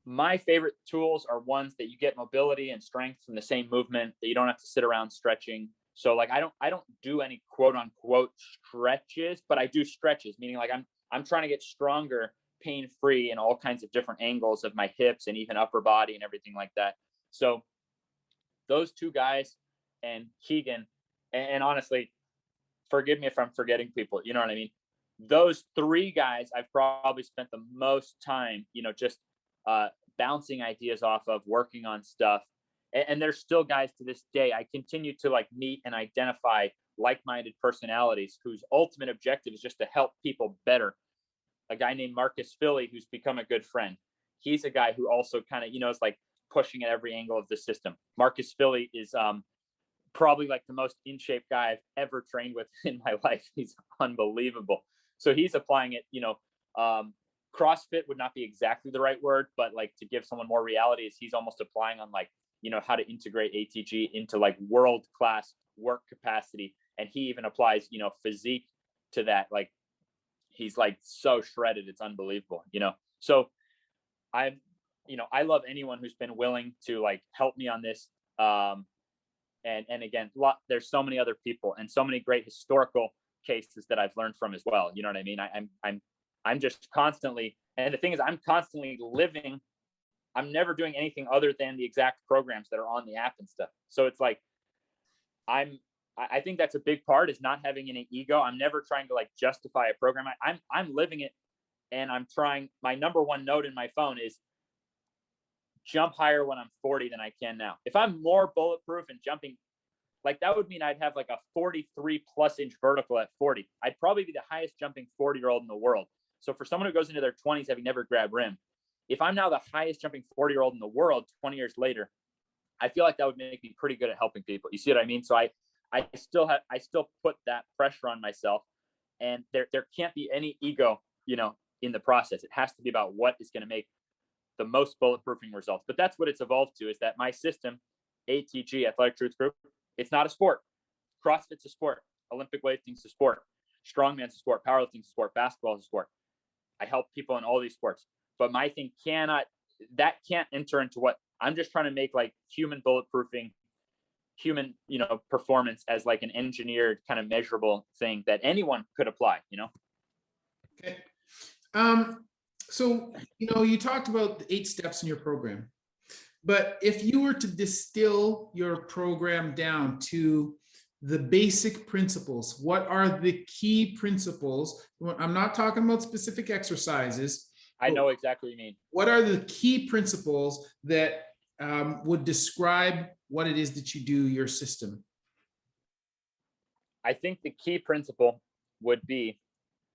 my favorite tools are ones that you get mobility and strength from the same movement, that you don't have to sit around stretching. So like I don't do any quote unquote stretches, but I do stretches, meaning like I'm trying to get stronger, pain-free in all kinds of different angles of my hips and even upper body and everything like that. So those two guys and Keegan, and honestly, forgive me if I'm forgetting people, you know what I mean? Those three guys I've probably spent the most time, just bouncing ideas off of, working on stuff. And there's still guys to this day I continue to like meet and identify like-minded personalities whose ultimate objective is just to help people better. A guy named Marcus Philly, who's become a good friend. He's a guy who also kind of, is like pushing at every angle of the system. Marcus Philly is probably like the most in shape guy I've ever trained with in my life. He's unbelievable. So he's applying it, CrossFit would not be exactly the right word, but like to give someone more reality is he's almost applying on like, how to integrate ATG into like world-class work capacity. And he even applies, physique to that. Like he's like so shredded. It's unbelievable, So I love anyone who's been willing to like help me on this. And again, there's so many other people and so many great historical cases that I've learned from as well. You know what I mean? I'm just constantly, and the thing is, I'm constantly living. I'm never doing anything other than the exact programs that are on the app and stuff. So it's like, I think that's a big part is not having any ego. I'm never trying to like justify a program. I'm living it, and I'm trying. My number one note in my phone is jump higher when I'm 40 than I can now. If I'm more bulletproof and jumping, like that would mean I'd have like a 43 plus inch vertical at 40. I'd probably be the highest jumping 40-year-old in the world. So for someone who goes into their 20s having never grabbed rim, if I'm now the highest jumping 40-year-old in the world 20 years later, I feel like that would make me pretty good at helping people. You see what I mean? So I still put that pressure on myself, and there can't be any ego, in the process. It has to be about what is going to make the most bulletproofing results. But that's what it's evolved to, is that my system, ATG, Athletic Truth Group, it's not a sport. CrossFit's a sport. Olympic weightlifting's a sport. Strongman's a sport. Powerlifting's a sport. Basketball is a sport. I help people in all these sports. But my thing can't enter into what I'm just trying to make like human bulletproofing, human, performance as like an engineered kind of measurable thing that anyone could apply, Okay. So, you talked about the 8 steps in your program, but if you were to distill your program down to the basic principles, what are the key principles? I'm not talking about specific exercises. I know exactly what you mean. What are the key principles that would describe what it is that you do, your system? I think the key principle would be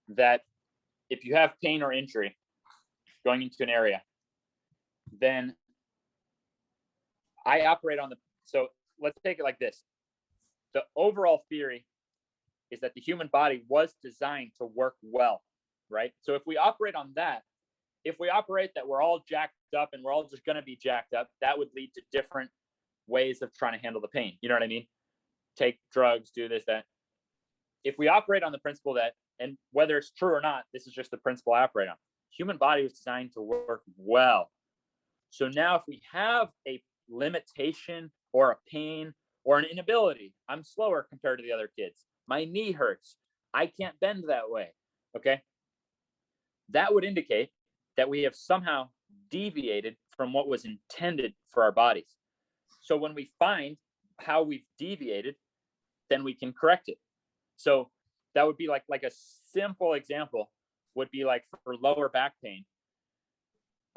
that if you have pain or injury going into an area, then I operate so let's take it like this. The overall theory is that the human body was designed to work well, right? So if we operate on that, if we operate that we're all jacked up and we're all just going to be jacked up, that would lead to different ways of trying to handle the pain. You know what I mean? Take drugs, do this, that. If we operate on the principle that, and whether it's true or not, this is just the principle I operate on. Human body was designed to work well. So now if we have a limitation or a pain or an inability, I'm slower compared to the other kids. My knee hurts. I can't bend that way. Okay. That would indicate that we have somehow deviated from what was intended for our bodies. So when we find how we've deviated, then we can correct it. So that would be like a simple example would be like for lower back pain.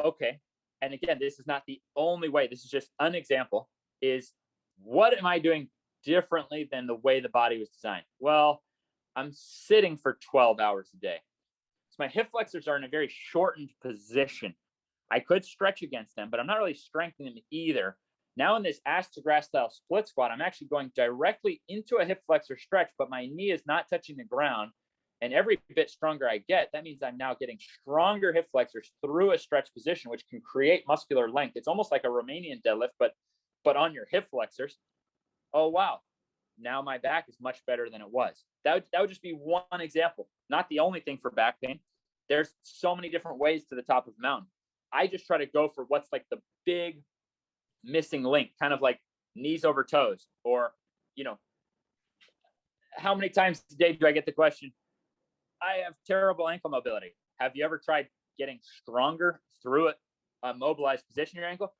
Okay. And again, this is not the only way. This is just an example, is what am I doing differently than the way the body was designed? Well, I'm sitting for 12 hours a day. So my hip flexors are in a very shortened position. I could stretch against them, but I'm not really strengthening them either. Now in this ass to grass style split squat, I'm actually going directly into a hip flexor stretch, but my knee is not touching the ground. And every bit stronger I get, that means I'm now getting stronger hip flexors through a stretch position, which can create muscular length. It's almost like a Romanian deadlift, but on your hip flexors. Oh, wow. Now my back is much better than it was. That would just be one example, not the only thing for back pain. There's so many different ways to the top of the mountain. I just try to go for what's like the big missing link, kind of like knees over toes, or, how many times a day do I get the question, I have terrible ankle mobility. Have you ever tried getting stronger through a mobilized position in your ankle?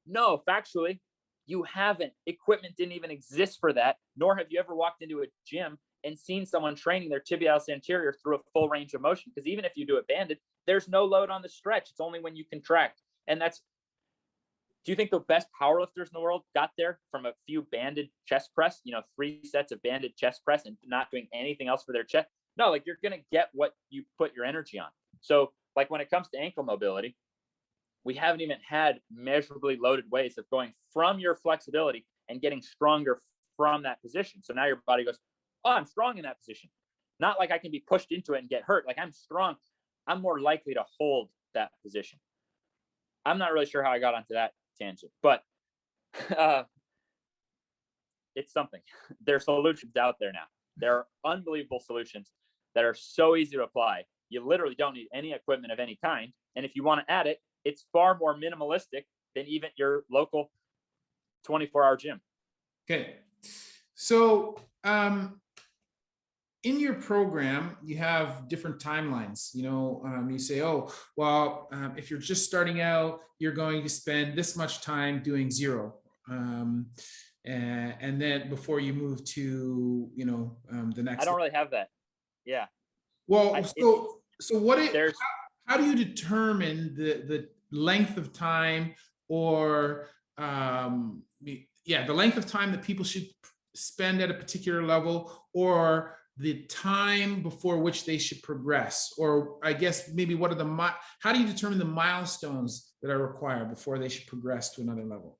No, factually, you haven't. Equipment didn't even exist for that, nor have you ever walked into a gym and seen someone training their tibialis anterior through a full range of motion. Because even if you do it banded, there's no load on the stretch. It's only when you contract. And do you think the best powerlifters in the world got there from a few banded chest press, 3 sets of banded chest press and not doing anything else for their chest? No, like you're going to get what you put your energy on. So like when it comes to ankle mobility, we haven't even had measurably loaded ways of going from your flexibility and getting stronger from that position. So now your body goes, oh, I'm strong in that position. Not like I can be pushed into it and get hurt. Like I'm strong. I'm more likely to hold that position. I'm not really sure how I got onto that tangent, but it's something. There are solutions out there now. There are unbelievable solutions that are so easy to apply. You literally don't need any equipment of any kind. And if you want to add it, it's far more minimalistic than even your local 24-hour gym. Okay. So in your program, you have different timelines. You say, oh, well, if you're just starting out, you're going to spend this much time doing zero. And then before you move to, the next. I don't really have that. Yeah. Well, how do you determine the length of time or, the length of time that people should spend at a particular level, or the time before which they should progress? Or I guess maybe how do you determine the milestones that are required before they should progress to another level?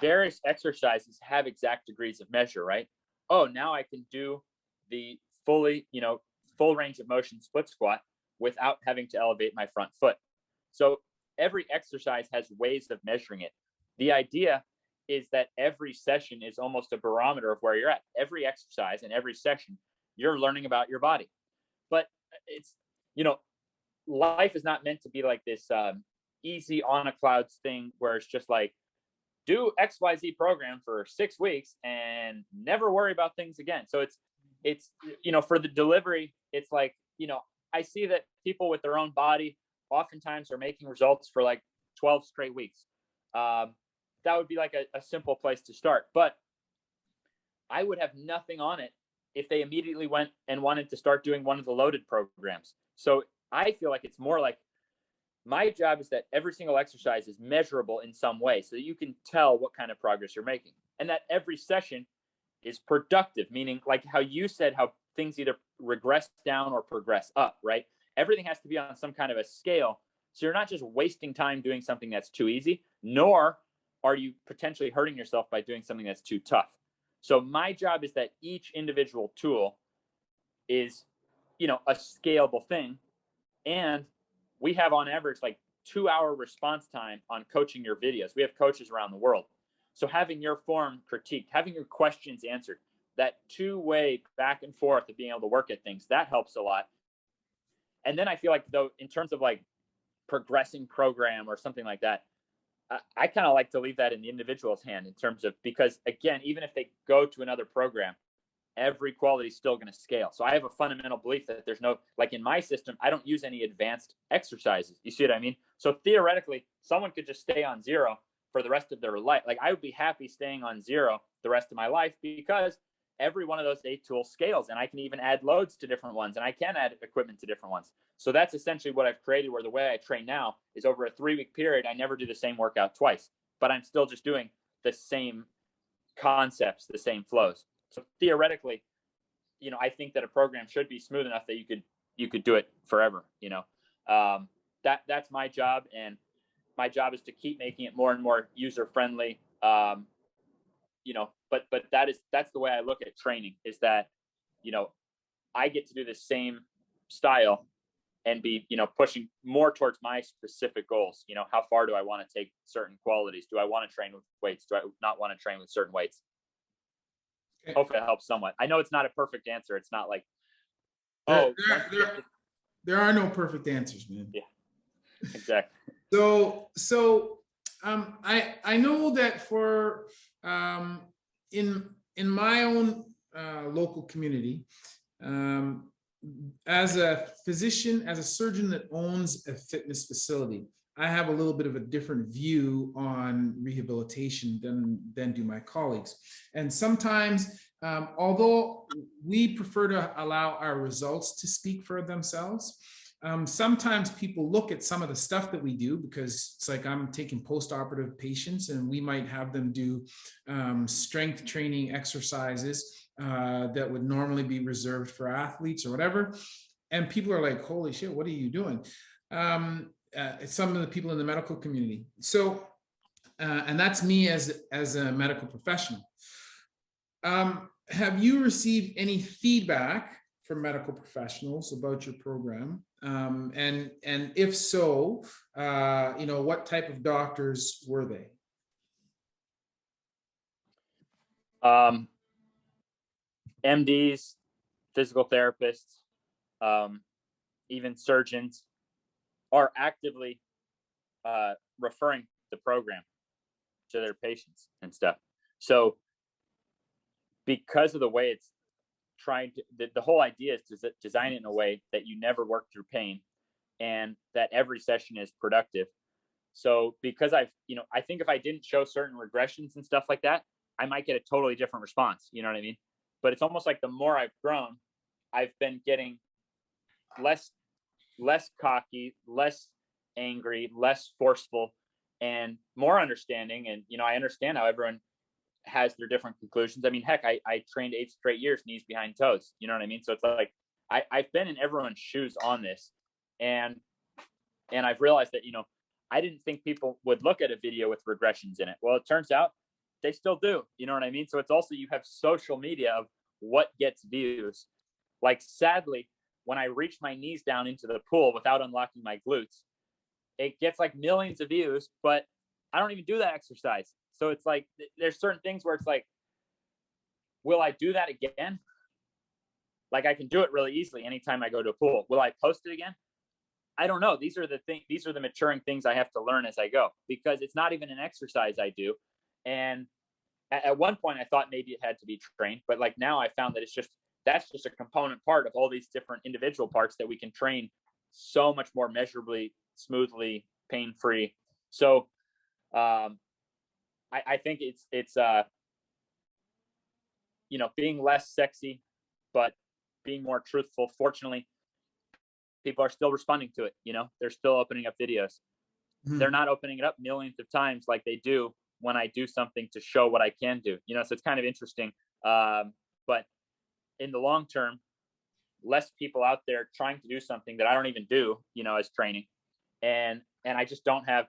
Various exercises have exact degrees of measure, right? Oh, now I can do the full range of motion split squat without having to elevate my front foot. So every exercise has ways of measuring it. The idea is that every session is almost a barometer of where you're at. Every exercise and every session, you're learning about your body. But it's, life is not meant to be like this easy on a clouds thing where it's just like, do XYZ program for 6 weeks and never worry about things again. So it's for the delivery, it's like, I see that people with their own body oftentimes are making results for like 12 straight weeks. That would be like a simple place to start. But I would have nothing on it if they immediately went and wanted to start doing one of the loaded programs. So I feel like it's more like my job is that every single exercise is measurable in some way so that you can tell what kind of progress you're making, and that every session is productive, meaning like how you said, how things either regress down or progress up, right? Everything has to be on some kind of a scale. So you're not just wasting time doing something that's too easy, nor are you potentially hurting yourself by doing something that's too tough. So my job is that each individual tool is, a scalable thing. And we have on average like 2-hour response time on coaching your videos. We have coaches around the world. So having your form critiqued, having your questions answered, that two-way back and forth of being able to work at things, that helps a lot. And then I feel like, though, in terms of like progressing program or something like that, I kind of like to leave that in the individual's hand in terms of, because again, even if they go to another program, every quality is still going to scale. So I have a fundamental belief that there's no, like in my system, I don't use any advanced exercises. You see what I mean? So theoretically, someone could just stay on 0 for the rest of their life. Like I would be happy staying on 0 the rest of my life, because every one of those 8 tools scales, and I can even add loads to different ones, and I can add equipment to different ones. So that's essentially what I've created, where the way I train now is over a 3-week period, I never do the same workout twice, but I'm still just doing the same concepts, the same flows. So theoretically, I think that a program should be smooth enough that you could do it forever. That's my job, and my job is to keep making it more and more user friendly. But that's the way I look at training, is that, I get to do the same style and be, pushing more towards my specific goals. How far do I want to take certain qualities? Do I want to train with weights? Do I not want to train with certain weights? Okay. Hopefully that helps somewhat. I know it's not a perfect answer. It's not like, there are no perfect answers, man. Yeah, exactly. So I know that for in my own local community, as a physician, as a surgeon that owns a fitness facility, I have a little bit of a different view on rehabilitation than do my colleagues. And sometimes, although we prefer to allow our results to speak for themselves, sometimes people look at some of the stuff that we do, because it's like I'm taking post-operative patients and we might have them do strength training exercises that would normally be reserved for athletes or whatever. And people are like, holy shit, what are you doing? Some of the people in the medical community. So, and that's me as a medical professional. Have you received any feedback from medical professionals about your program? And if so, what type of doctors were they? MDs, physical therapists, even surgeons are actively referring the program to their patients and stuff. So because of the way it's trying to, the whole idea is to design it in a way that you never work through pain and that every session is productive. So because I think if I didn't show certain regressions and stuff like that, I might get a totally different response. You know what I mean? But it's almost like the more I've grown, I've been getting less cocky, less angry, less forceful, and more understanding. And, I understand how everyone has their different conclusions. I mean, heck, I trained 8 straight years, knees behind toes. You know what I mean? So it's like, I've been in everyone's shoes on this. And I've realized that, I didn't think people would look at a video with regressions in it. Well, it turns out they still do. You know what I mean? So it's also, you have social media of what gets views. Like, sadly, when I reach my knees down into the pool without unlocking my glutes, it gets like millions of views, but I don't even do that exercise. So it's like, there's certain things where it's like, will I do that again? Like, I can do it really easily anytime I go to a pool. Will I post it again? I don't know. These are the maturing things I have to learn as I go, because it's not even an exercise I do. And at one point I thought maybe it had to be trained, but like now I found that that's just a component part of all these different individual parts that we can train so much more measurably, smoothly, pain-free. So I think it's being less sexy, but being more truthful. Fortunately, people are still responding to it. They're still opening up videos. Mm-hmm. They're not opening it up millions of times like they do when I do something to show what I can do. So it's kind of interesting. But in the long term, less people out there trying to do something that I don't even do, as training. And I just don't have,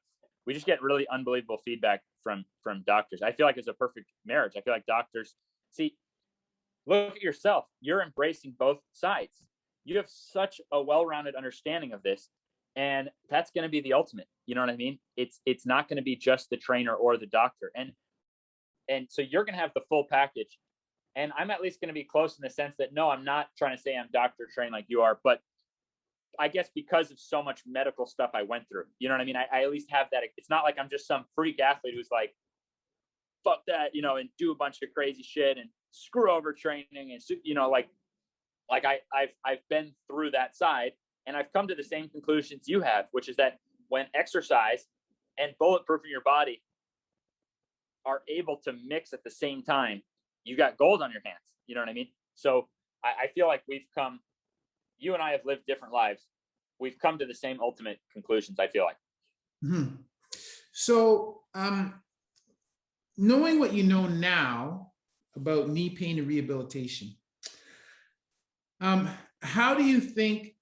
we just get really unbelievable feedback from doctors. I feel like it's a perfect marriage. I feel like doctors, see, look at yourself. You're embracing both sides. You have such a well-rounded understanding of this. And that's going to be the ultimate. You know what I mean? It's not going to be just the trainer or the doctor. And so you're going to have the full package. And I'm at least going to be close in the sense that, no, I'm not trying to say I'm doctor trained like you are, but I guess because of so much medical stuff I went through, you know what I mean? I at least have that. It's not like I'm just some freak athlete who's like, fuck that, you know, and do a bunch of crazy shit and screw over training. And, you know, like I've been through that side, and I've come to the same conclusions you have, which is that when exercise and bulletproofing your body are able to mix at the same time, you got gold on your hands. You know what I mean? So I feel like you and I have lived different lives. We've come to the same ultimate conclusions, I feel like. Mm-hmm. So, knowing what you know now about knee pain and rehabilitation, how do you think,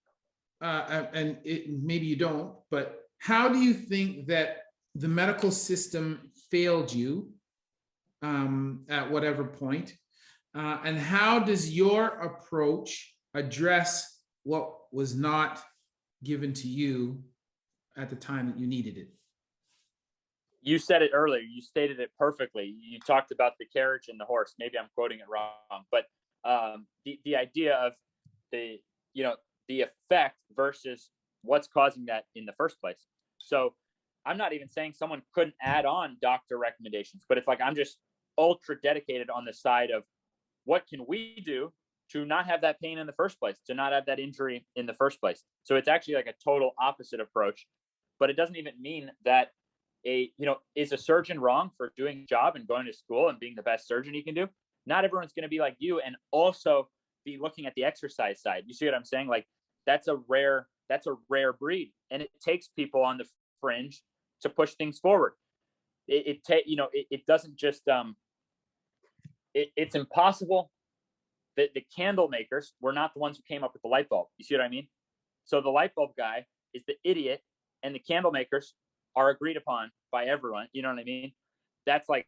maybe you don't, but how do you think that the medical system failed you at whatever point? And how does your approach address what was not given to you at the time that you needed it? You said it earlier. You stated it perfectly. You talked about the carriage and the horse. Maybe I'm quoting it wrong, but the idea of the effect versus what's causing that in the first place. So I'm not even saying someone couldn't add on doctor recommendations, but it's like I'm just ultra dedicated on the side of what can we do to not have that pain in the first place, to not have that injury in the first place. So it's actually like a total opposite approach, but it doesn't even mean that is a surgeon wrong for doing a job and going to school and being the best surgeon he can do? Not everyone's going to be like you and also be looking at the exercise side. You see what I'm saying? Like that's a rare breed, and it takes people on the fringe to push things forward. It doesn't just it's impossible. The candle makers were not the ones who came up with the light bulb. You see what I mean? So the light bulb guy is the idiot, and the candle makers are agreed upon by everyone. You know what I mean? That's like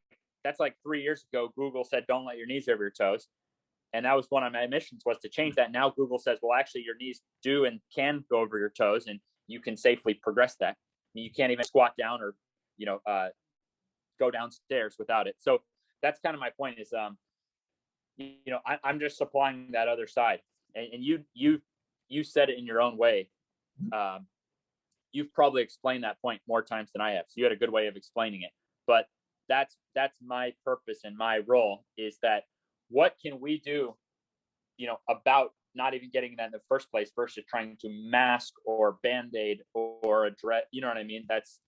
3 years ago, Google said, don't let your knees over your toes. And that was one of my missions, was to change that. Now Google says, well, actually your knees do and can go over your toes, and you can safely progress that. You can't even squat down or, go downstairs without it. So that's kind of my point is, I'm just supplying that other side. And you said it in your own way. You've probably explained that point more times than I have. So you had a good way of explaining it. But that's my purpose and my role, is that what can we do, about not even getting that in the first place versus trying to mask or band-aid or address, you know what I mean? That's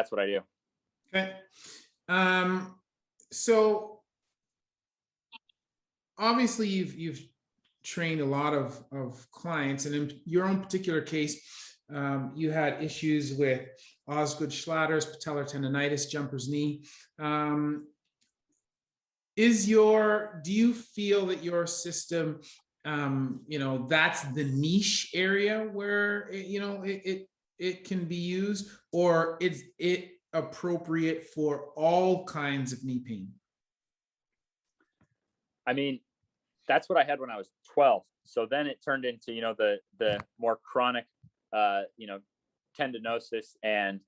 what I do. Okay. So obviously you've trained a lot of clients, and in your own particular case, you had issues with Osgood Schlatter's patellar tendonitis, jumper's knee. Do you feel that your system, that's the niche area where it can be used, or is it appropriate for all kinds of knee pain? I mean, that's what I had when I was 12. So then it turned into, the more chronic, tendinosis and,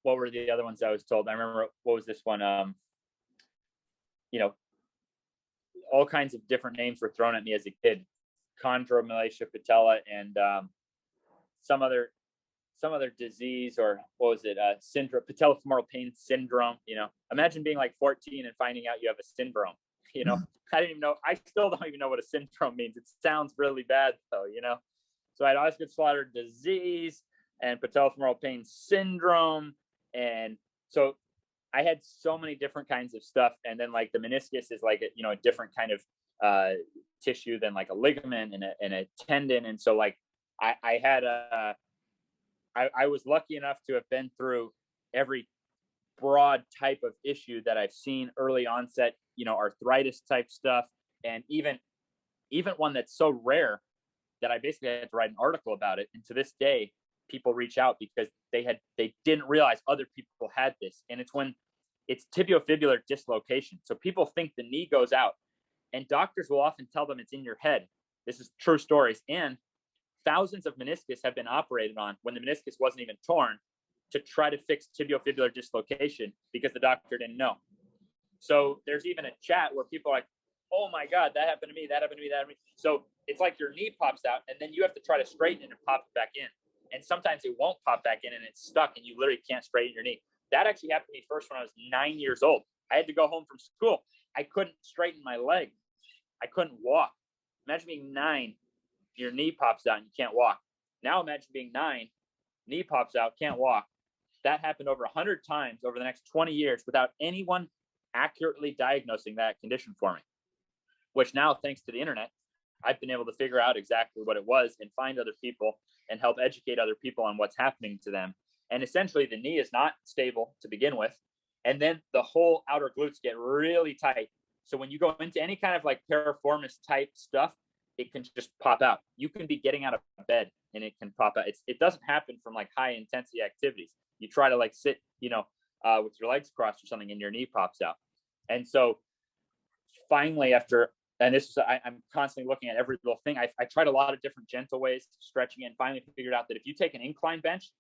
what were the other ones I was told? I remember, what was this one? All kinds of different names were thrown at me as a kid: chondromalacia patella and some other disease, or what was it? Syndrome, patellofemoral pain syndrome. Imagine being like 14 and finding out you have a syndrome. I didn't even know. I still don't even know what a syndrome means. It sounds really bad though. So I had Osgood Schlatter disease and patellofemoral pain syndrome, and so I had so many different kinds of stuff. And then like the meniscus is like a different kind of tissue than like a ligament and a tendon. And so like I had I was lucky enough to have been through every broad type of issue that I've seen: early onset, arthritis type stuff, and even one that's so rare that I basically had to write an article about it. And to this day, people reach out because they didn't realize other people had this. And it's tibiofibular dislocation. So people think the knee goes out, and doctors will often tell them it's in your head. This is true stories. And thousands of meniscus have been operated on when the meniscus wasn't even torn to try to fix tibiofibular dislocation because the doctor didn't know. So there's even a chat where people are like, oh my God, that happened to me, that happened to me, that happened to me. So it's like your knee pops out and then you have to try to straighten it and pop it back in. And sometimes it won't pop back in and it's stuck and you literally can't straighten your knee. That actually happened to me first when I was 9 years old. I had to go home from school. I couldn't straighten my leg. I couldn't walk. Imagine being 9, your knee pops out and you can't walk. Now imagine being 9, knee pops out, can't walk. That happened over 100 times over the next 20 years without anyone accurately diagnosing that condition for me, which now, thanks to the internet, I've been able to figure out exactly what it was and find other people and help educate other people on what's happening to them. And essentially the knee is not stable to begin with. And then the whole outer glutes get really tight. So when you go into any kind of like piriformis type stuff, it can just pop out. You can be getting out of bed and it can pop out. It doesn't happen from like high intensity activities. You try to like sit, with your legs crossed or something and your knee pops out. And so finally I'm constantly looking at every little thing. I tried a lot of different gentle ways of stretching it and finally figured out that if you take an incline bench,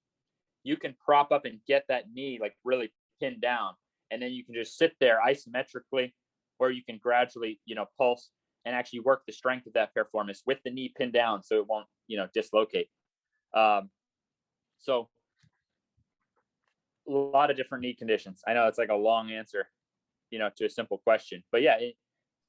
you can prop up and get that knee like really pinned down. And then you can just sit there isometrically, or you can gradually, pulse and actually work the strength of that piriformis with the knee pinned down so it won't, dislocate. So a lot of different knee conditions. I know it's like a long answer, to a simple question, but yeah,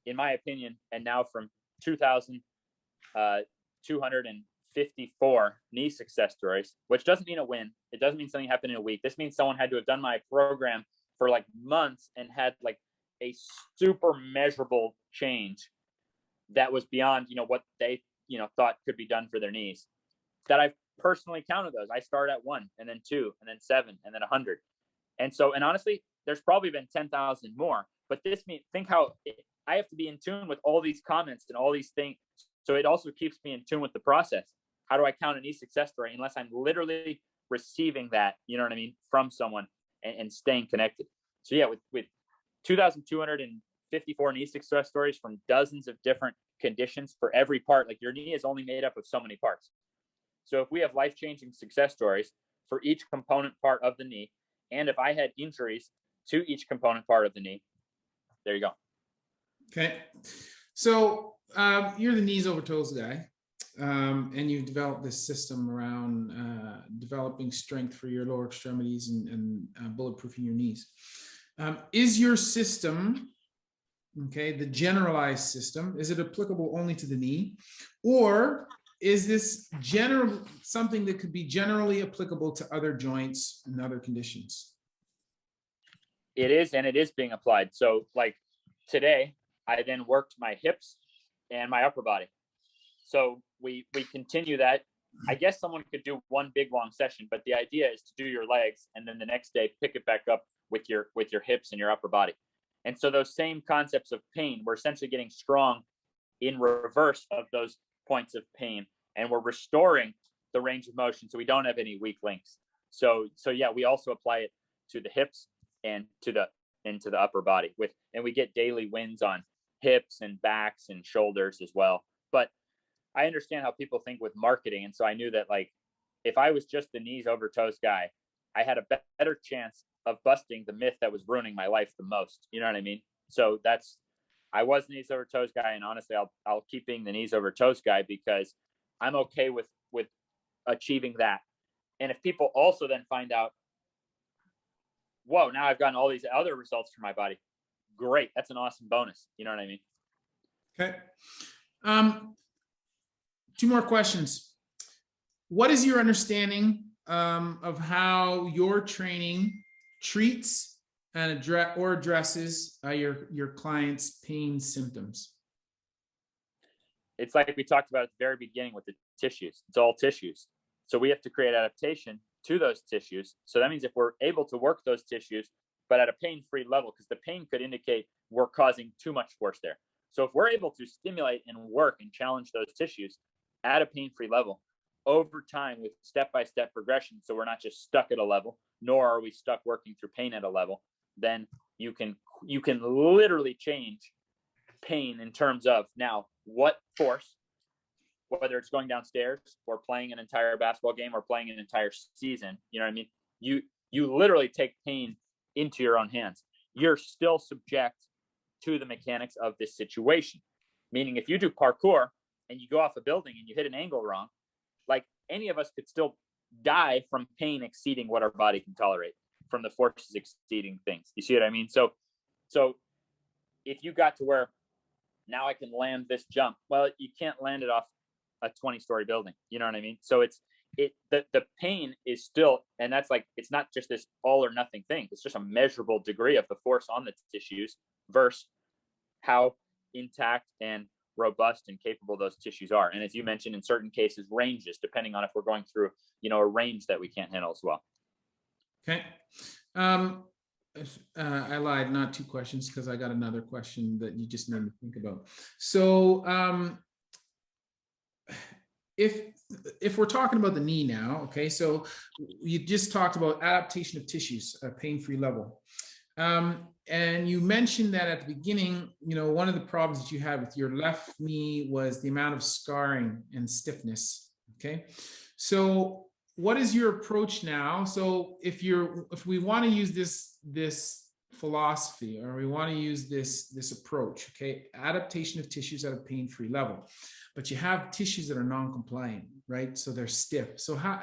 in my opinion, and now from 2,254 knee success stories, which doesn't mean a win. It doesn't mean something happened in a week. This means someone had to have done my program for like months and had like a super measurable change that was beyond, what they, thought could be done for their knees. That I've personally counted those. I started at 1 and then 2 and then 7 and then 100. And honestly, there's probably been 10,000 more, but this means, think how I have to be in tune with all these comments and all these things. So it also keeps me in tune with the process. How do I count a knee success story unless I'm literally receiving that, from someone and staying connected? So yeah, with 2,254 knee success stories from dozens of different conditions for every part, like your knee is only made up of so many parts. So if we have life-changing success stories for each component part of the knee, and if I had injuries to each component part of the knee, there you go. Okay. So you're the Kneesovertoes guy, and you've developed this system around developing strength for your lower extremities and bulletproofing your knees. Is your system, the generalized system, is it applicable only to the knee, or is this something that could be generally applicable to other joints and other conditions? It is, and it is being applied. So like today, I then worked my hips and my upper body. So we continue that. I guess someone could do one big long session, but the idea is to do your legs and then the next day pick it back up with your hips and your upper body. And so those same concepts of pain, we're essentially getting strong in reverse of those points of pain, and we're restoring the range of motion so we don't have any weak links. So yeah, we also apply it to the hips and to the upper body and we get daily wins on hips and backs and shoulders as well. But I understand how people think with marketing, and so I knew that like if I was just the Kneesovertoes guy, I had a better chance of busting the myth that was ruining my life the most. You know what I mean? So I was the Kneesovertoes guy, and honestly, I'll keep being the Kneesovertoes guy because I'm okay with achieving that. And if people also then find out, whoa, now I've gotten all these other results for my body, great. That's an awesome bonus. You know what I mean? Okay. 2 more questions. What is your understanding of how your training treats and addresses your clients' pain symptoms? It's like we talked about at the very beginning with the tissues. It's all tissues. So we have to create adaptation to those tissues. So that means if we're able to work those tissues, but at a pain-free level, because the pain could indicate we're causing too much force there. So if we're able to stimulate and work and challenge those tissues at a pain-free level over time with step-by-step progression, so we're not just stuck at a level, nor are we stuck working through pain at a level, then you can literally change pain in terms of now what force, whether it's going downstairs or playing an entire basketball game or playing an entire season, you know what I mean? You literally take pain into your own hands. You're still subject to the mechanics of this situation. Meaning if you do parkour and you go off a building and you hit an angle wrong, like any of us could still die from pain exceeding what our body can tolerate, from the forces exceeding things. You see what I mean? So if you got to where now I can land this jump, well, you can't land it off a 20-story building. You know what I mean? So the pain is still, and that's like, it's not just this all or nothing thing. It's just a measurable degree of the force on the tissues versus how intact and robust and capable those tissues are. And as you mentioned, in certain cases, ranges, depending on if we're going through, a range that we can't handle as well. Okay. I lied, not 2 questions, because I got another question that you just made me think about. So if we're talking about the knee now, okay, so you just talked about adaptation of tissues, a pain-free level. And you mentioned that at the beginning, one of the problems that you had with your left knee was the amount of scarring and stiffness. Okay. So what is your approach now? So if we want to use this philosophy, or we want to use this approach, okay, adaptation of tissues at a pain-free level, but you have tissues that are non-compliant, right? So they're stiff. So how,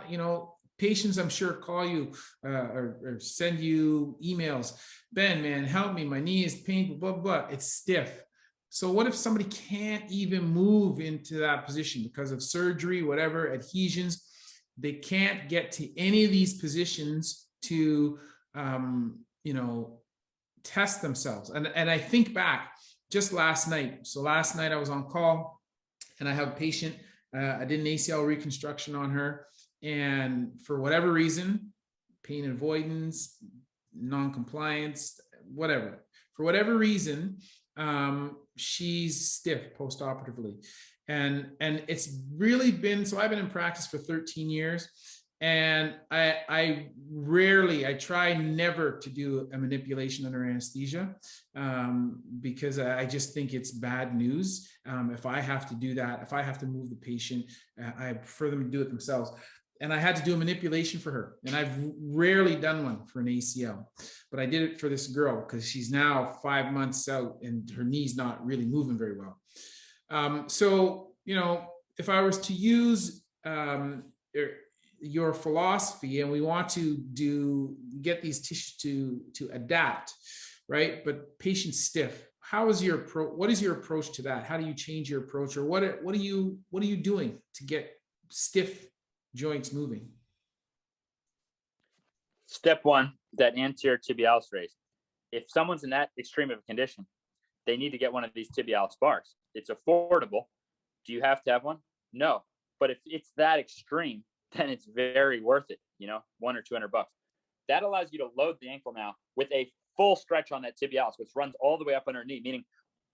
patients, I'm sure, call you or send you emails. Ben, man, help me. My knee is painful, blah, blah, blah. It's stiff. So what if somebody can't even move into that position because of surgery, whatever, adhesions? They can't get to any of these positions to, test themselves. And I think back just last night. So last night I was on call and I have a patient. I did an ACL reconstruction on her. And for whatever reason, pain avoidance, non-compliance, whatever, for whatever reason, she's stiff post-operatively. And it's really been, so I've been in practice for 13 years. And I try never to do a manipulation under anesthesia because I just think it's bad news. If I have to do that, if I have to move the patient, I prefer them to do it themselves. And I had to do a manipulation for her. And I've rarely done one for an ACL, but I did it for this girl because she's now 5 months out and her knee's not really moving very well. So, if I was to use your philosophy and we want to get these tissues to adapt, right? But patient stiff, what is your approach to that? How do you change your approach, or what are you doing to get stiff joints moving? Step 1, that anterior tibialis raise. If someone's in that extreme of a condition, they need to get one of these tibialis bars. It's affordable. Do you have to have one? No. But if it's that extreme, then it's very worth it, $100 or $200. That allows you to load the ankle now with a full stretch on that tibialis, which runs all the way up underneath, meaning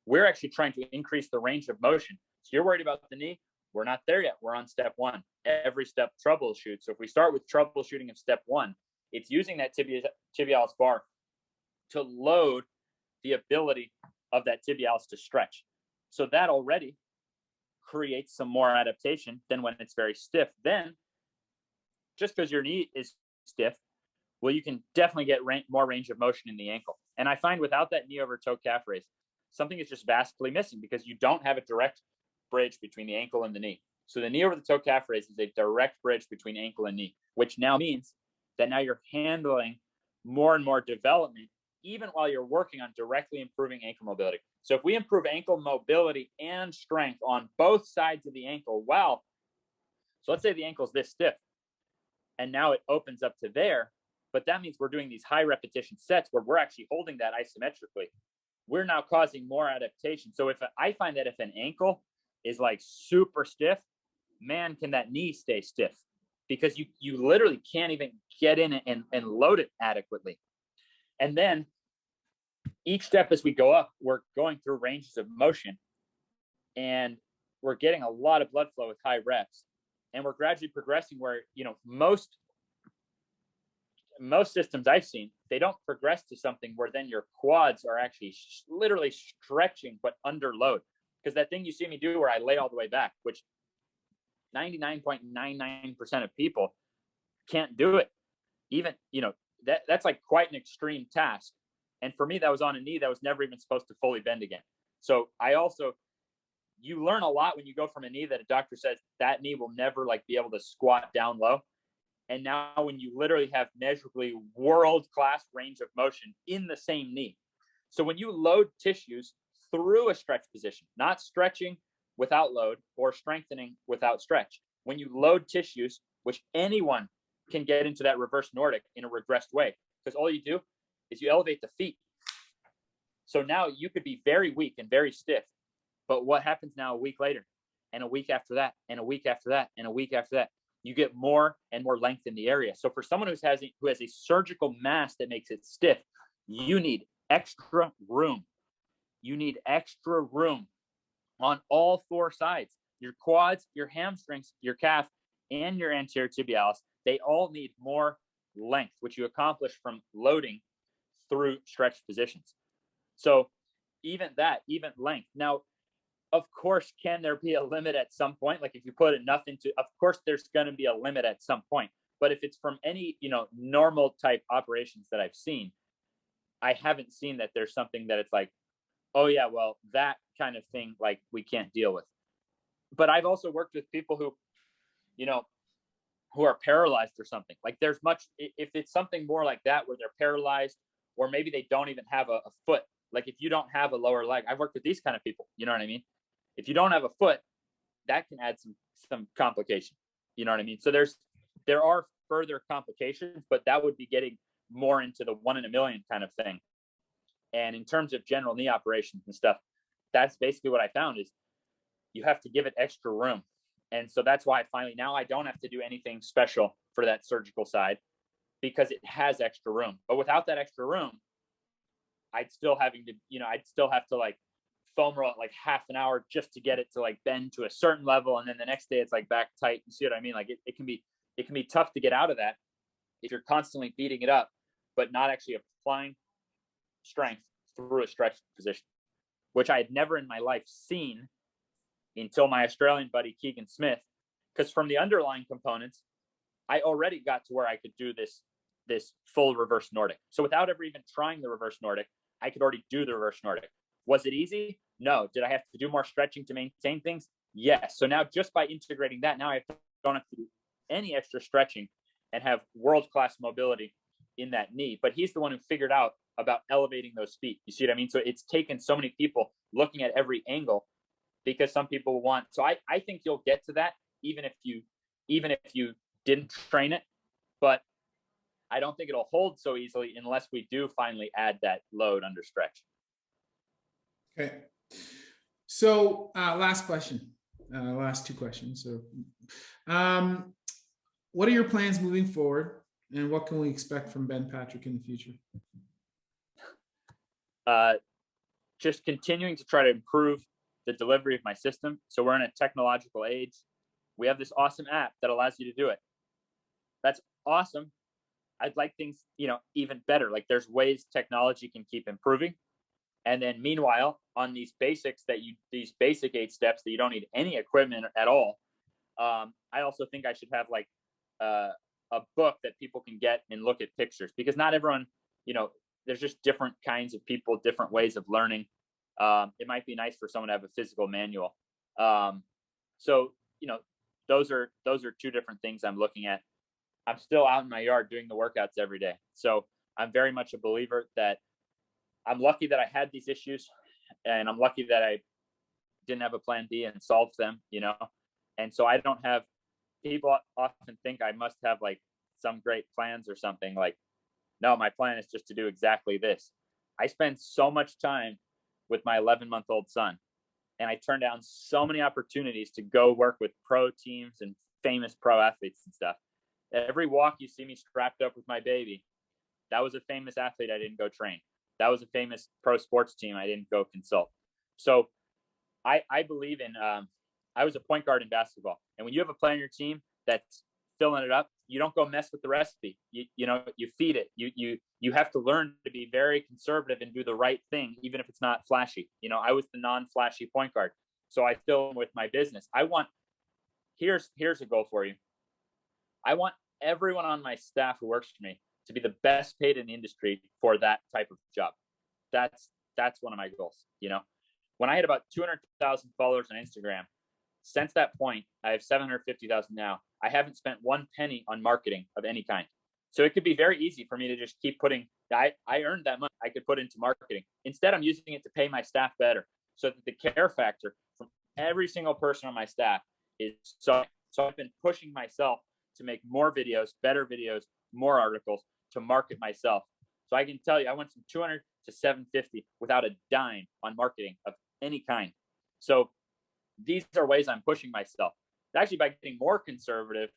we're actually trying to increase the range of motion. So you're worried about the knee. We're not there yet. We're on step 1. Every step troubleshoot. So if we start with troubleshooting of step 1, it's using that tibialis bar to load the ability of that tibialis to stretch. So that already creates some more adaptation than when it's very stiff. Then, just because your knee is stiff, well, you can definitely get more range of motion in the ankle. And I find without that knee over toe calf raise, something is just vastly missing because you don't have a direct bridge between the ankle and the knee. So the knee over the toe calf raise is a direct bridge between ankle and knee, which now means that now you're handling more and more development, even while you're working on directly improving ankle mobility. So if we improve ankle mobility and strength on both sides of the ankle, so let's say the ankle's this stiff and now it opens up to there, but that means we're doing these high repetition sets where we're actually holding that isometrically. We're now causing more adaptation. So I find that if an ankle is like super stiff, man, can that knee stay stiff? Because you literally can't even get in and load it adequately. And then each step as we go up, we're going through ranges of motion and we're getting a lot of blood flow with high reps. And we're gradually progressing where, most systems I've seen, they don't progress to something where then your quads are actually literally stretching, but under load. Because that thing you see me do where I lay all the way back, which 99.99% of people can't do it. Even, that's like quite an extreme task. And for me, that was on a knee that was never even supposed to fully bend again. So you learn a lot when you go from a knee that a doctor says that knee will never like be able to squat down low. And now when you literally have measurably world-class range of motion in the same knee. So when you load tissues through a stretch position, not stretching without load or strengthening without stretch, when you load tissues, which anyone can get into that reverse Nordic in a regressed way, because all you do is you elevate the feet. So now you could be very weak and very stiff, but what happens now a week later, and a week after that, and a week after that, and a week after that? You get more and more length in the area. So for someone who has a surgical mass that makes it stiff, you need extra room. You need extra room on all four sides. Your quads, your hamstrings, your calf, and your anterior tibialis, they all need more length, which you accomplish from loading through stretch positions. So even length. Now, of course, can there be a limit at some point? Like if you put enough into, of course, there's going to be a limit at some point. But if it's from any, normal type operations that I've seen, I haven't seen that there's something that it's like, oh yeah, well, that kind of thing, like we can't deal with. But I've also worked with people who, who are paralyzed or something. Like if it's something more like that, where they're paralyzed, or maybe they don't even have a foot. Like if you don't have a lower leg, I've worked with these kind of people, you know what I mean? If you don't have a foot, that can add some complication. You know what I mean? So there are further complications, but that would be getting more into the 1 in a million kind of thing. And in terms of general knee operations and stuff, that's basically what I found is you have to give it extra room. And so that's why now I don't have to do anything special for that surgical side, because it has extra room. But without that extra room, I'd still have to like foam roll it like half an hour just to get it to like bend to a certain level, and then the next day it's like back tight. You see what I mean? Like it can be tough to get out of that if you're constantly beating it up, but not actually applying strength through a stretch position, which I had never in my life seen until my Australian buddy Keegan Smith. Because from the underlying components, I already got to where I could do this full reverse Nordic. So without ever even trying the reverse Nordic, I could already do the reverse Nordic. Was it easy? No. Did I have to do more stretching to maintain things? Yes. So now just by integrating that, now I don't have to do any extra stretching and have world-class mobility in that knee. But he's the one who figured out about elevating those feet. You see what I mean? So it's taken so many people looking at every angle, because some people want, so I think you'll get to that even if you didn't train it, but I don't think it'll hold so easily unless we do finally add that load under stretch. Okay. So last question, last two questions. So what are your plans moving forward, and what can we expect from Ben Patrick in the future? Just continuing to try to improve the delivery of my system. So we're in a technological age. We have this awesome app that allows you to do it. That's awesome. I'd like things, even better. Like there's ways technology can keep improving. And then meanwhile, on these basic 8 steps that you don't need any equipment at all. I also think I should have like a book that people can get and look at pictures, because not everyone, there's just different kinds of people, different ways of learning. It might be nice for someone to have a physical manual. So, those are two different things I'm looking at. I'm still out in my yard doing the workouts every day. So I'm very much a believer that I'm lucky that I had these issues, and I'm lucky that I didn't have a plan B and solved them, And so I don't have, people often think I must have like some great plans or something. Like, no, my plan is just to do exactly this. I spend so much time with my 11-month-old son, and I turn down so many opportunities to go work with pro teams and famous pro athletes and stuff. Every walk you see me strapped up with my baby, that was a famous athlete I didn't go train. That was a famous pro sports team I didn't go consult. So I believe in, I was a point guard in basketball. And when you have a player on your team that's filling it up, you don't go mess with the recipe. You feed it. You have to learn to be very conservative and do the right thing, even if it's not flashy. I was the non-flashy point guard. So I fill in with my business. I want here's a goal for you. I want everyone on my staff who works for me to be the best paid in the industry for that type of job. That's one of my goals. You know, when I had about 200,000 followers on Instagram, since that point, I have 750,000 now. I haven't spent one penny on marketing of any kind. So it could be very easy for me to just keep putting, I earned that money I could put into marketing. Instead, I'm using it to pay my staff better so that the care factor from every single person on my staff is so I've been pushing myself to make more videos, better videos, more articles to market myself. So I can tell you, I went from 200 to 750 without a dime on marketing of any kind. So these are ways I'm pushing myself. Actually, by getting more conservative,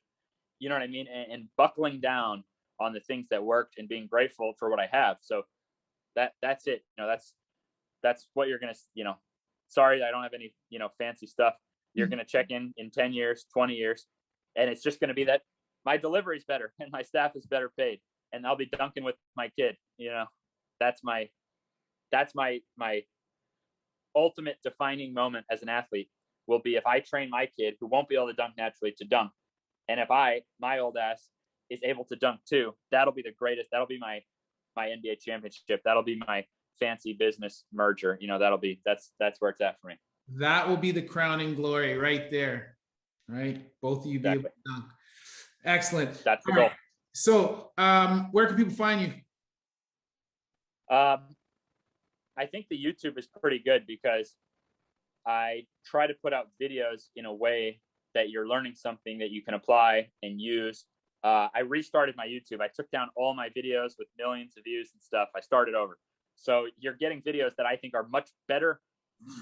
you know what I mean, and buckling down on the things that worked and being grateful for what I have. So that's it. You know, that's what you're gonna, you know. Sorry, I don't have any, you know, fancy stuff. You're gonna check in 10 years, 20 years, and it's just gonna be that my delivery is better and my staff is better paid, and I'll be dunking with my kid. You know, that's my ultimate defining moment as an athlete will be if I train my kid who won't be able to dunk naturally to dunk. And if my old ass is able to dunk too, that'll be the greatest. That'll be my NBA championship. That'll be my fancy business merger. You know, that's where it's at for me. That will be the crowning glory right there. Right. Both of you be able to dunk. Excellent. That's the goal. Right. So where can people find you? I think the YouTube is pretty good because I try to put out videos in a way that you're learning something that you can apply and use. I restarted my YouTube. I took down all my videos with millions of views and stuff. I started over. So you're getting videos that I think are much better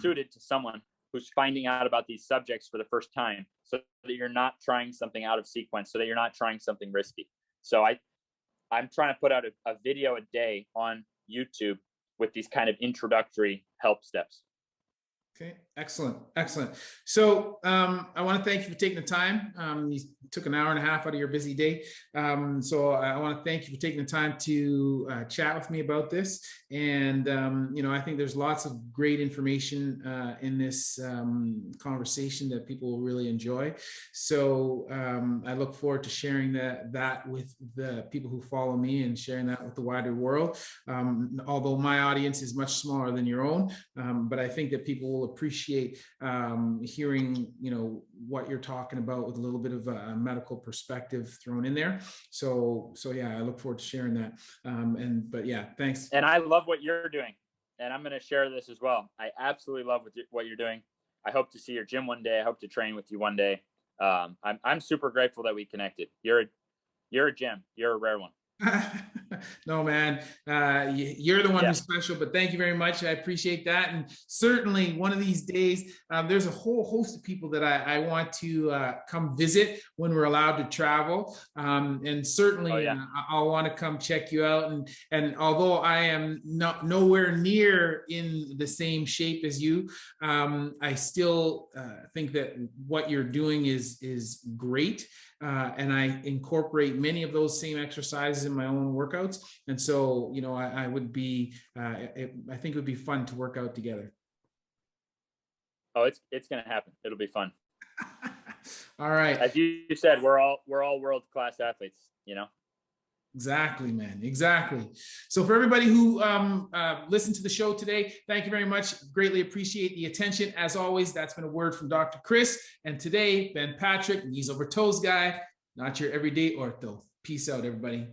suited to someone who's finding out about these subjects for the first time, so that you're not trying something out of sequence, so that you're not trying something risky. So I'm trying to put out a video a day on YouTube with these kind of introductory help steps. Okay, excellent, excellent. So I want to thank you for taking the time. You took an hour and a half out of your busy day. So I want to thank you for taking the time to chat with me about this. And, you know, I think there's lots of great information in this conversation that people will really enjoy. So I look forward to sharing that with the people who follow me and sharing that with the wider world. Although my audience is much smaller than your own, but I think that people will appreciate hearing, you know, what you're talking about with a little bit of a medical perspective thrown in there. So yeah, I look forward to sharing that. But yeah, thanks. And I love what you're doing, and I'm going to share this as well. I absolutely love what you're doing. I hope to see your gym one day. I hope to train with you one day. I'm super grateful that we connected. You're a gem. You're a rare one. No, man, you're the one who's special, but thank you very much. I appreciate that. And certainly one of these days, there's a whole host of people that I want to come visit when we're allowed to travel. And certainly I'll want to come check you out. And although I am nowhere near in the same shape as you, I still think that what you're doing is great. And I incorporate many of those same exercises in my own workouts. And so, you know, I would be, I think it would be fun to work out together. Oh, it's going to happen. It'll be fun. All right. As you said, we're all world-class athletes, you know? Exactly, man. Exactly. So for everybody who listened to the show today, thank you very much. Greatly appreciate the attention. As always, that's been a word from Dr. Chris. And today, Ben Patrick, Kneesovertoesguy, not your everyday ortho. Peace out, everybody.